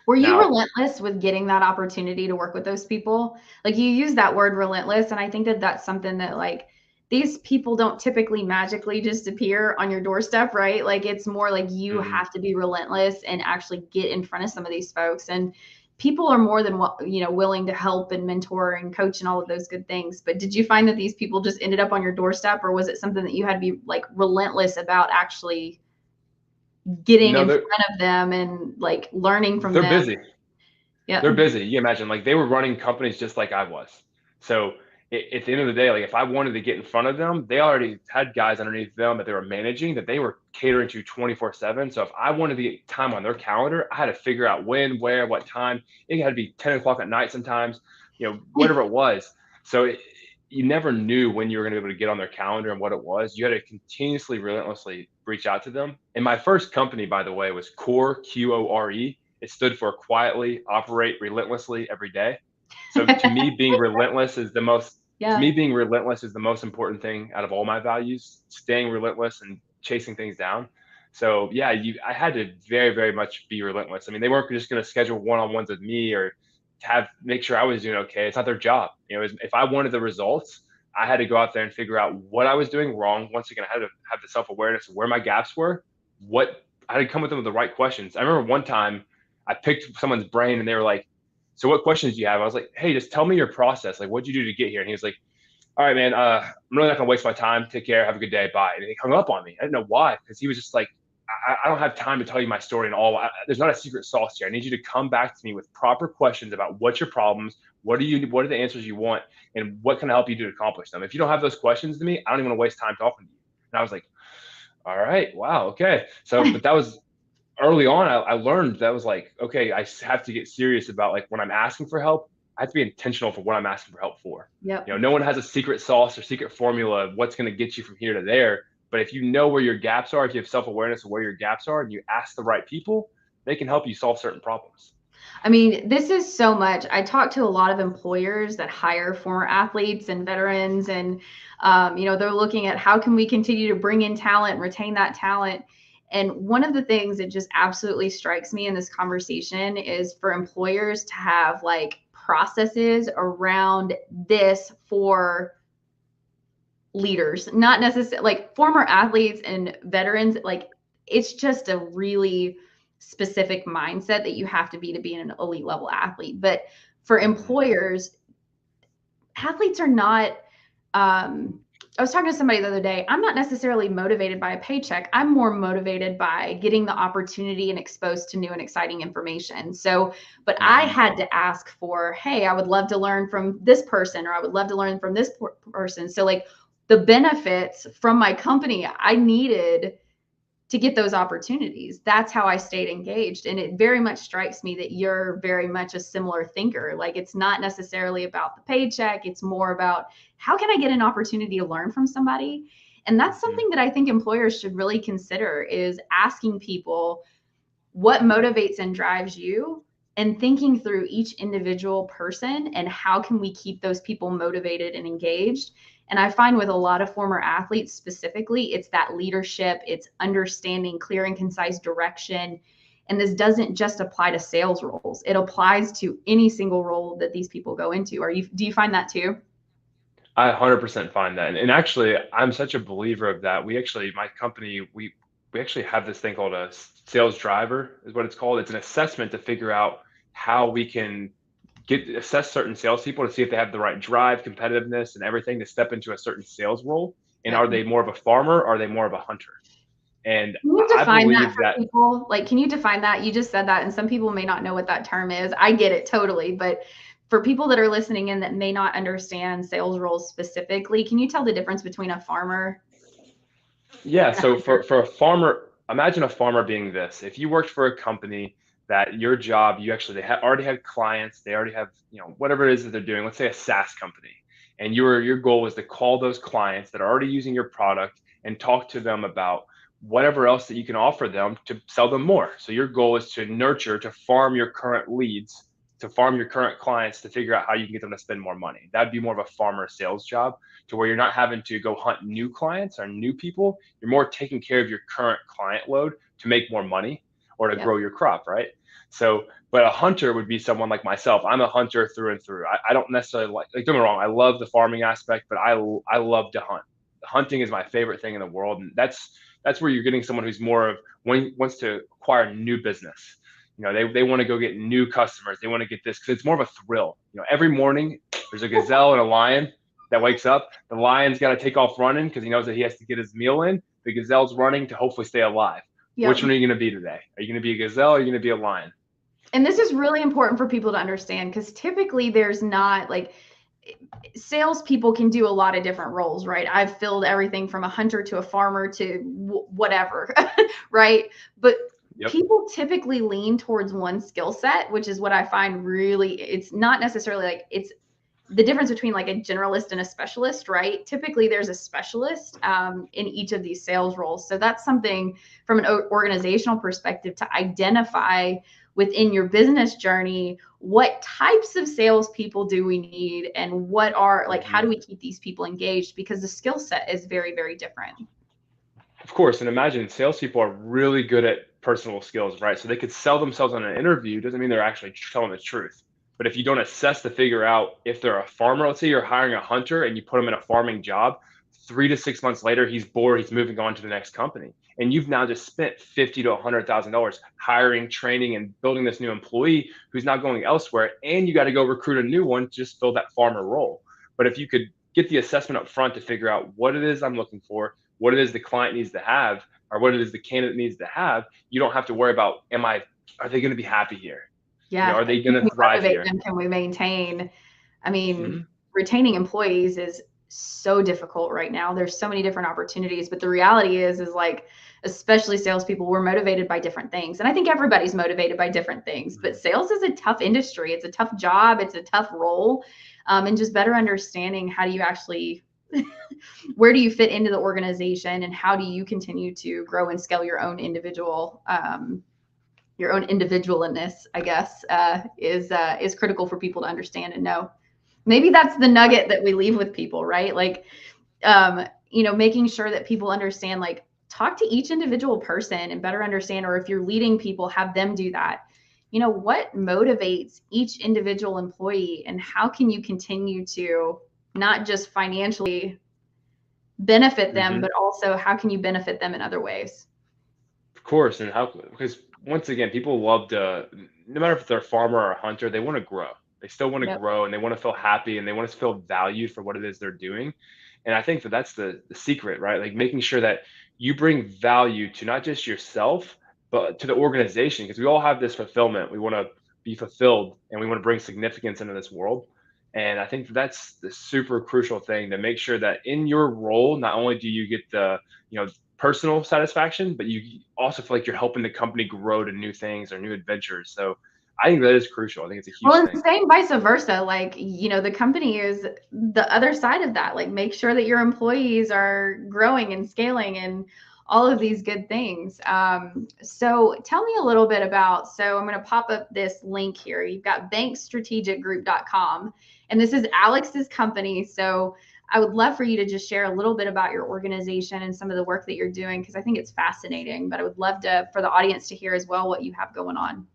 Were you Now, relentless with getting that opportunity to work with those people? Like you use that word relentless, and I think that that's something that like these people don't typically magically just appear on your doorstep, right? Like it's more like you mhm, have to be relentless and actually get in front of some of these folks. And people are more than willing to help and mentor and coach and all of those good things. But did you find that these people just ended up on your doorstep, or was it something that you had to be like relentless about actually getting no, in front of them and like learning from they're them? busy. Yeah. they're busy. You imagine, like, they were running companies just like I was. So at the end of the day, like, if I wanted to get in front of them, they already had guys underneath them that they were managing that they were catering to 24/7. So if I wanted to get time on their calendar, I had to figure out when, where, what time. It had to be 10 o'clock at night sometimes, whatever it was. So you never knew when you were going to be able to get on their calendar and what it was. You had to continuously, relentlessly reach out to them. And my first company, by the way, was Core, Core. It stood for quietly operate relentlessly every day. So to me, being relentless is the most to Yeah. me being relentless is the most important thing out of all my values, staying relentless and chasing things down. So yeah, I had to very, very much be relentless. I mean, they weren't just going to schedule one-on-ones with me or make sure I was doing okay. It's not their job. If I wanted the results, I had to go out there and figure out what I was doing wrong. Once again, I had to have the self-awareness of where my gaps were, what I had to come with them with the right questions. I remember one time I picked someone's brain and they were like, "So what questions do you have?" I was like, "Hey, just tell me your process. Like, what'd you do to get here?" And he was like, "All right, man, I'm really not gonna waste my time. Take care. Have a good day. Bye." And he hung up on me. I didn't know why, because he was just like, I don't have time to tell you my story and all. There's not a secret sauce here. I need you to come back to me with proper questions about what's your problems, what are the answers you want, and what can I help you to accomplish them. If you don't have those questions to me, I don't even want to waste time talking to you. And I was like, all right, wow, okay. So, but that was early on. I learned that was like, okay, I have to get serious about, like, when I'm asking for help, I have to be intentional for what I'm asking for help for. Yep. No one has a secret sauce or secret formula of what's going to get you from here to there. But if you know where your gaps are, if you have self-awareness of where your gaps are and you ask the right people, they can help you solve certain problems. I mean, this is so much. I talk to a lot of employers that hire former athletes and veterans, and they're looking at how can we continue to bring in talent, retain that talent. And one of the things that just absolutely strikes me in this conversation is for employers to have like processes around this for leaders, not necessarily like former athletes and veterans. Like, it's just a really specific mindset that you have to be an elite level athlete. But for employers, athletes are not I was talking to somebody the other day. I'm not necessarily motivated by a paycheck. I'm more motivated by getting the opportunity and exposed to new and exciting information. So, but I had to ask for, hey, I would love to learn from this person, or I would love to learn from this person. So, like, the benefits from my company, I needed to get those opportunities. That's how I stayed engaged. And it very much strikes me that you're very much a similar thinker. Like, it's not necessarily about the paycheck. It's more about how can I get an opportunity to learn from somebody? And that's something that I think employers should really consider, is asking people what motivates and drives you, and thinking through each individual person and how can we keep those people motivated and engaged. And I find with a lot of former athletes specifically, it's that leadership, it's understanding clear and concise direction. And this doesn't just apply to sales roles. It applies to any single role that these people go into. Do you find that too? I 100% find that. And actually, I'm such a believer of that. My company, we actually have this thing called a sales driver, is what it's called. It's an assessment to figure out how we can assess certain salespeople to see if they have the right drive, competitiveness, and everything to step into a certain sales role. And Yeah. are they more of a farmer? Or are they more of a hunter? And Can you I define that believe for that. people? Like, can you define that? You just said that, and some people may not know what that term is. I get it totally, but for people that are listening in that may not understand sales roles specifically, can you tell the difference between a farmer Yeah, and a so hunter? for a farmer, imagine a farmer being this. If you worked for a company that your job, you actually already had clients, they already have, whatever it is that they're doing, let's say a SaaS company, and your goal was to call those clients that are already using your product and talk to them about whatever else that you can offer them to sell them more. So your goal is to nurture, to farm your current leads, to farm your current clients to figure out how you can get them to spend more money. That'd be more of a farmer sales job, to where you're not having to go hunt new clients or new people. You're more taking care of your current client load to make more money or to Yep. grow your crop, right? So, but a hunter would be someone like myself. I'm a hunter through and through. I don't necessarily like, don't get me wrong, I love the farming aspect, but I love to hunt. Hunting is my favorite thing in the world. And that's where you're getting someone who's more of, wants to acquire new business. They want to go get new customers. They want to get this because it's more of a thrill. Every morning there's a gazelle and a lion that wakes up. The lion's got to take off running because he knows that he has to get his meal in. The gazelle's running to hopefully stay alive. Yep. Which one are you going to be today? Are you going to be a gazelle or are you going to be a lion? And this is really important for people to understand, because typically there's not like, salespeople can do a lot of different roles, right? I've filled everything from a hunter to a farmer to whatever, right? But Yep. people typically lean towards one skill set, which is what I find really, it's not necessarily like, it's the difference between like a generalist and a specialist, right? Typically there's a specialist in each of these sales roles. So that's something from an organizational perspective to identify within your business journey. What types of salespeople do we need, and what are, like, how Mhm. do we keep these people engaged? Because the skill set is very, very different. Of course, and imagine salespeople are really good at personal skills, right? So they could sell themselves on an interview. Doesn't mean they're actually telling the truth. But if you don't assess to figure out if they're a farmer, let's say you're hiring a hunter and you put him in a farming job, 3 to 6 months later, he's bored, he's moving on to the next company. And you've now just spent fifty to $100,000 hiring, training, and building this new employee who's now going elsewhere. And you got to go recruit a new one to just fill that farmer role. But if you could get the assessment up front to figure out what it is I'm looking for, what it is the client needs to have, or what it is the candidate needs to have, you don't have to worry about, are they going to be happy here? Yeah. Are they Can going to we thrive motivate here? them? Can we maintain? I mean, Hmm. retaining employees is so difficult right now. There's so many different opportunities, but the reality is like, especially salespeople, we're motivated by different things. And I think everybody's motivated by different things, but sales is a tough industry. It's a tough job. It's a tough role. And just better understanding, how do you actually, where do you fit into the organization, and how do you continue to grow and scale your own individualness, I guess, is critical for people to understand and know. Maybe that's the nugget that we leave with people, right? Like, making sure that people understand, like, talk to each individual person and better understand, or if you're leading people, have them do that. What motivates each individual employee, and how can you continue to not just financially benefit them, Hmm. but also how can you benefit them in other ways? Of course, and how, because once again, people love to, no matter if they're a farmer or a hunter, they want to grow. They still want to Yep. grow, and they want to feel happy, and they want to feel valued for what it is they're doing. And I think that that's the secret, right? Like making sure that you bring value to not just yourself, but to the organization, because we all have this fulfillment. We want to be fulfilled, and we want to bring significance into this world. And I think that's the super crucial thing, to make sure that in your role, not only do you get the, you know, personal satisfaction, but you also feel like you're helping the company grow to new things or new adventures. So I think that is crucial. I think it's a Well, huge and thing. same vice versa. Like, the company is the other side of that. Like, make sure that your employees are growing and scaling and all of these good things. So tell me a little bit about, so I'm going to pop up this link here. You've got bankstrategicgroup.com, and this is Alex's company. So I would love for you to just share a little bit about your organization and some of the work that you're doing, because I think it's fascinating, but I would love for the audience to hear as well what you have going on.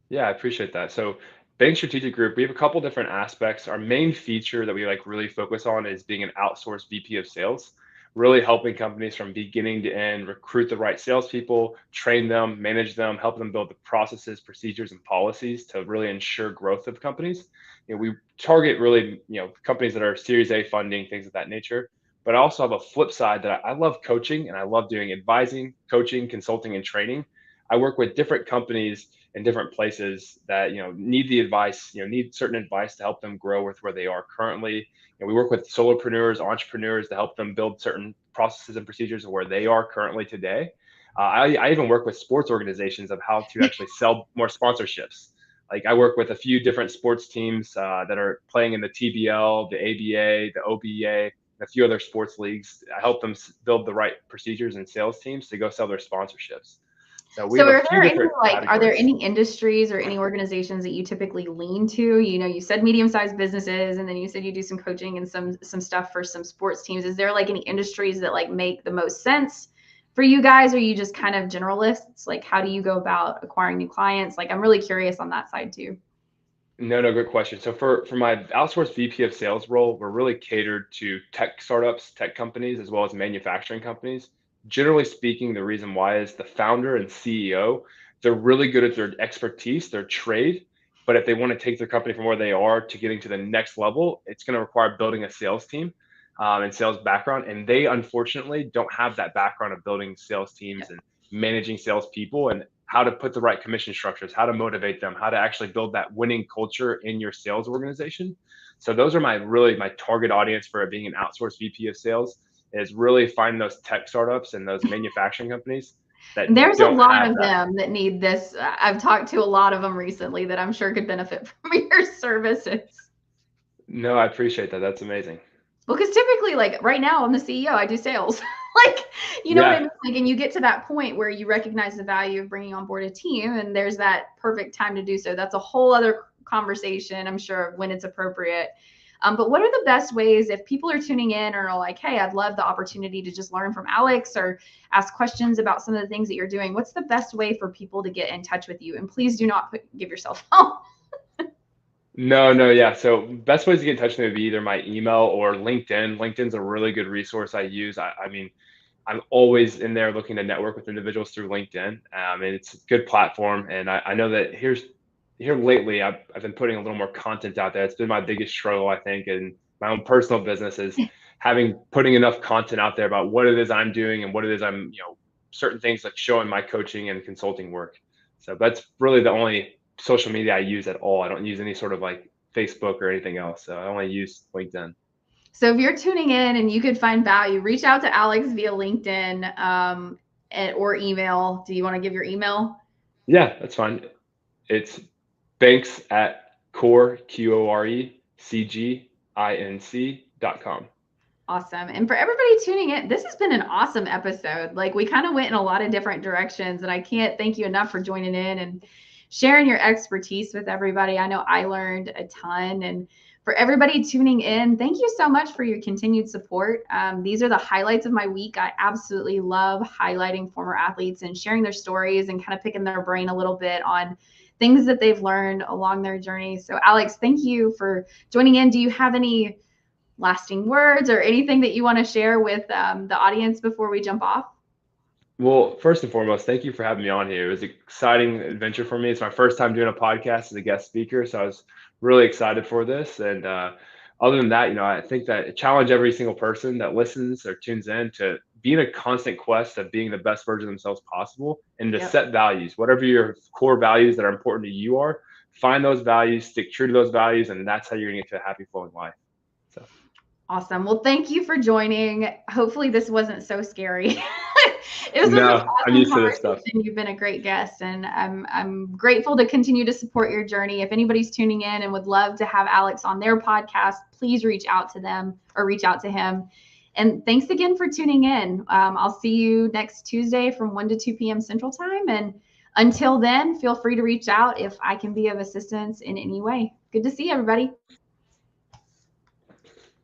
Yeah, I appreciate that. So, Bank Strategic Group, we have a couple different aspects. Our main feature that we like really focus on is being an outsourced VP of sales, really helping companies from beginning to end recruit the right salespeople, train them, manage them, help them build the processes, procedures, and policies to really ensure growth of companies. We target really, companies that are Series A funding, things of that nature. But I also have a flip side that I love coaching, and I love doing advising, coaching, consulting, and training. I work with different companies in different places that need the advice, need certain advice to help them grow with where they are currently. We work with solopreneurs, entrepreneurs to help them build certain processes and procedures where they are currently today. I even work with sports organizations of how to actually sell more sponsorships. Like I work with a few different sports teams that are playing in the TBL, the ABA, the OBA, and a few other sports leagues. I help them build the right procedures and sales teams to go sell their sponsorships. So we So have a few different are there categories. any industries or any organizations that you typically lean to? You said medium-sized businesses, and then you said you do some coaching and some stuff for some sports teams. Is there like any industries that like make the most sense for you guys? Or are you just kind of generalists? Like, how do you go about acquiring new clients? Like, I'm really curious on that side too. No, no, good question. So for my outsourced VP of sales role, we're really catered to tech startups, tech companies, as well as manufacturing companies. Generally speaking, the reason why is the founder and CEO, they're really good at their expertise, their trade. But if they want to take their company from where they are to getting to the next level, it's going to require building a sales team and sales background. And they unfortunately don't have that background of building sales teams and managing salespeople. And how to put the right commission structures, how to motivate them, how to actually build that winning culture in your sales organization. So those are my target audience for being an outsourced VP of sales, is really finding those tech startups and those manufacturing companies that There's a don't lot have of that. them that need this. I've talked to a lot of them recently that I'm sure could benefit from your services. No, I appreciate that. That's amazing. Because typically, like right now, I'm the CEO, I do sales. Like, you know what I Yeah. mean? Like, and you get to that point where you recognize the value of bringing on board a team, and there's that perfect time to do so. That's a whole other conversation, I'm sure, when it's appropriate. But what are the best ways if people are tuning in or are like, hey, I'd love the opportunity to just learn from Alex or ask questions about some of the things that you're doing? What's the best way for people to get in touch with you? And please do not give yourself out. No, no, yeah. So best ways to get in touch with me would be either my email or LinkedIn. LinkedIn's a really good resource I use. I mean, I'm always in there looking to network with individuals through LinkedIn. And it's a good platform. And I know that here lately, I've been putting a little more content out there. It's been my biggest struggle, I think, in my own personal business, is putting enough content out there about what it is I'm doing and what it is certain things like showing my coaching and consulting work. So that's really the only social media I use at all. I don't use any sort of like Facebook or anything else. So I only use LinkedIn. So if you're tuning in and you could find value, reach out to Alex via LinkedIn or email. Do you want to give your email? Yeah, that's fine. It's banks at corecginc.com. Awesome. And for everybody tuning in, this has been an awesome episode. Like, we kind of went in a lot of different directions, and I can't thank you enough for joining in and sharing your expertise with everybody. I know I learned a ton. And for everybody tuning in, thank you so much for your continued support. These are the highlights of my week. I absolutely love highlighting former athletes and sharing their stories and kind of picking their brain a little bit on things that they've learned along their journey. So, Alex, thank you for joining in. Do you have any lasting words or anything that you want to share with the audience before we jump off? Well, first and foremost, thank you for having me on here. It was an exciting adventure for me. It's my first time doing a podcast as a guest speaker, so I was really excited for this. And other than that, I think that I challenge every single person that listens or tunes in to be in a constant quest of being the best version of themselves possible, and to Yep. set values, whatever your core values that are important to you are. Find those values, stick true to those values, and that's how you're gonna get to a happy, flowing life. So. Awesome. Well, thank you for joining. Hopefully this wasn't so scary. It was an No, I'm awesome used to this stuff. conversation. You've been a great guest, and I'm grateful to continue to support your journey. If anybody's tuning in and would love to have Alex on their podcast, please reach out to them or reach out to him. And thanks again for tuning in. I'll see you next Tuesday from 1 to 2 p.m. Central Time. And until then, feel free to reach out if I can be of assistance in any way. Good to see everybody.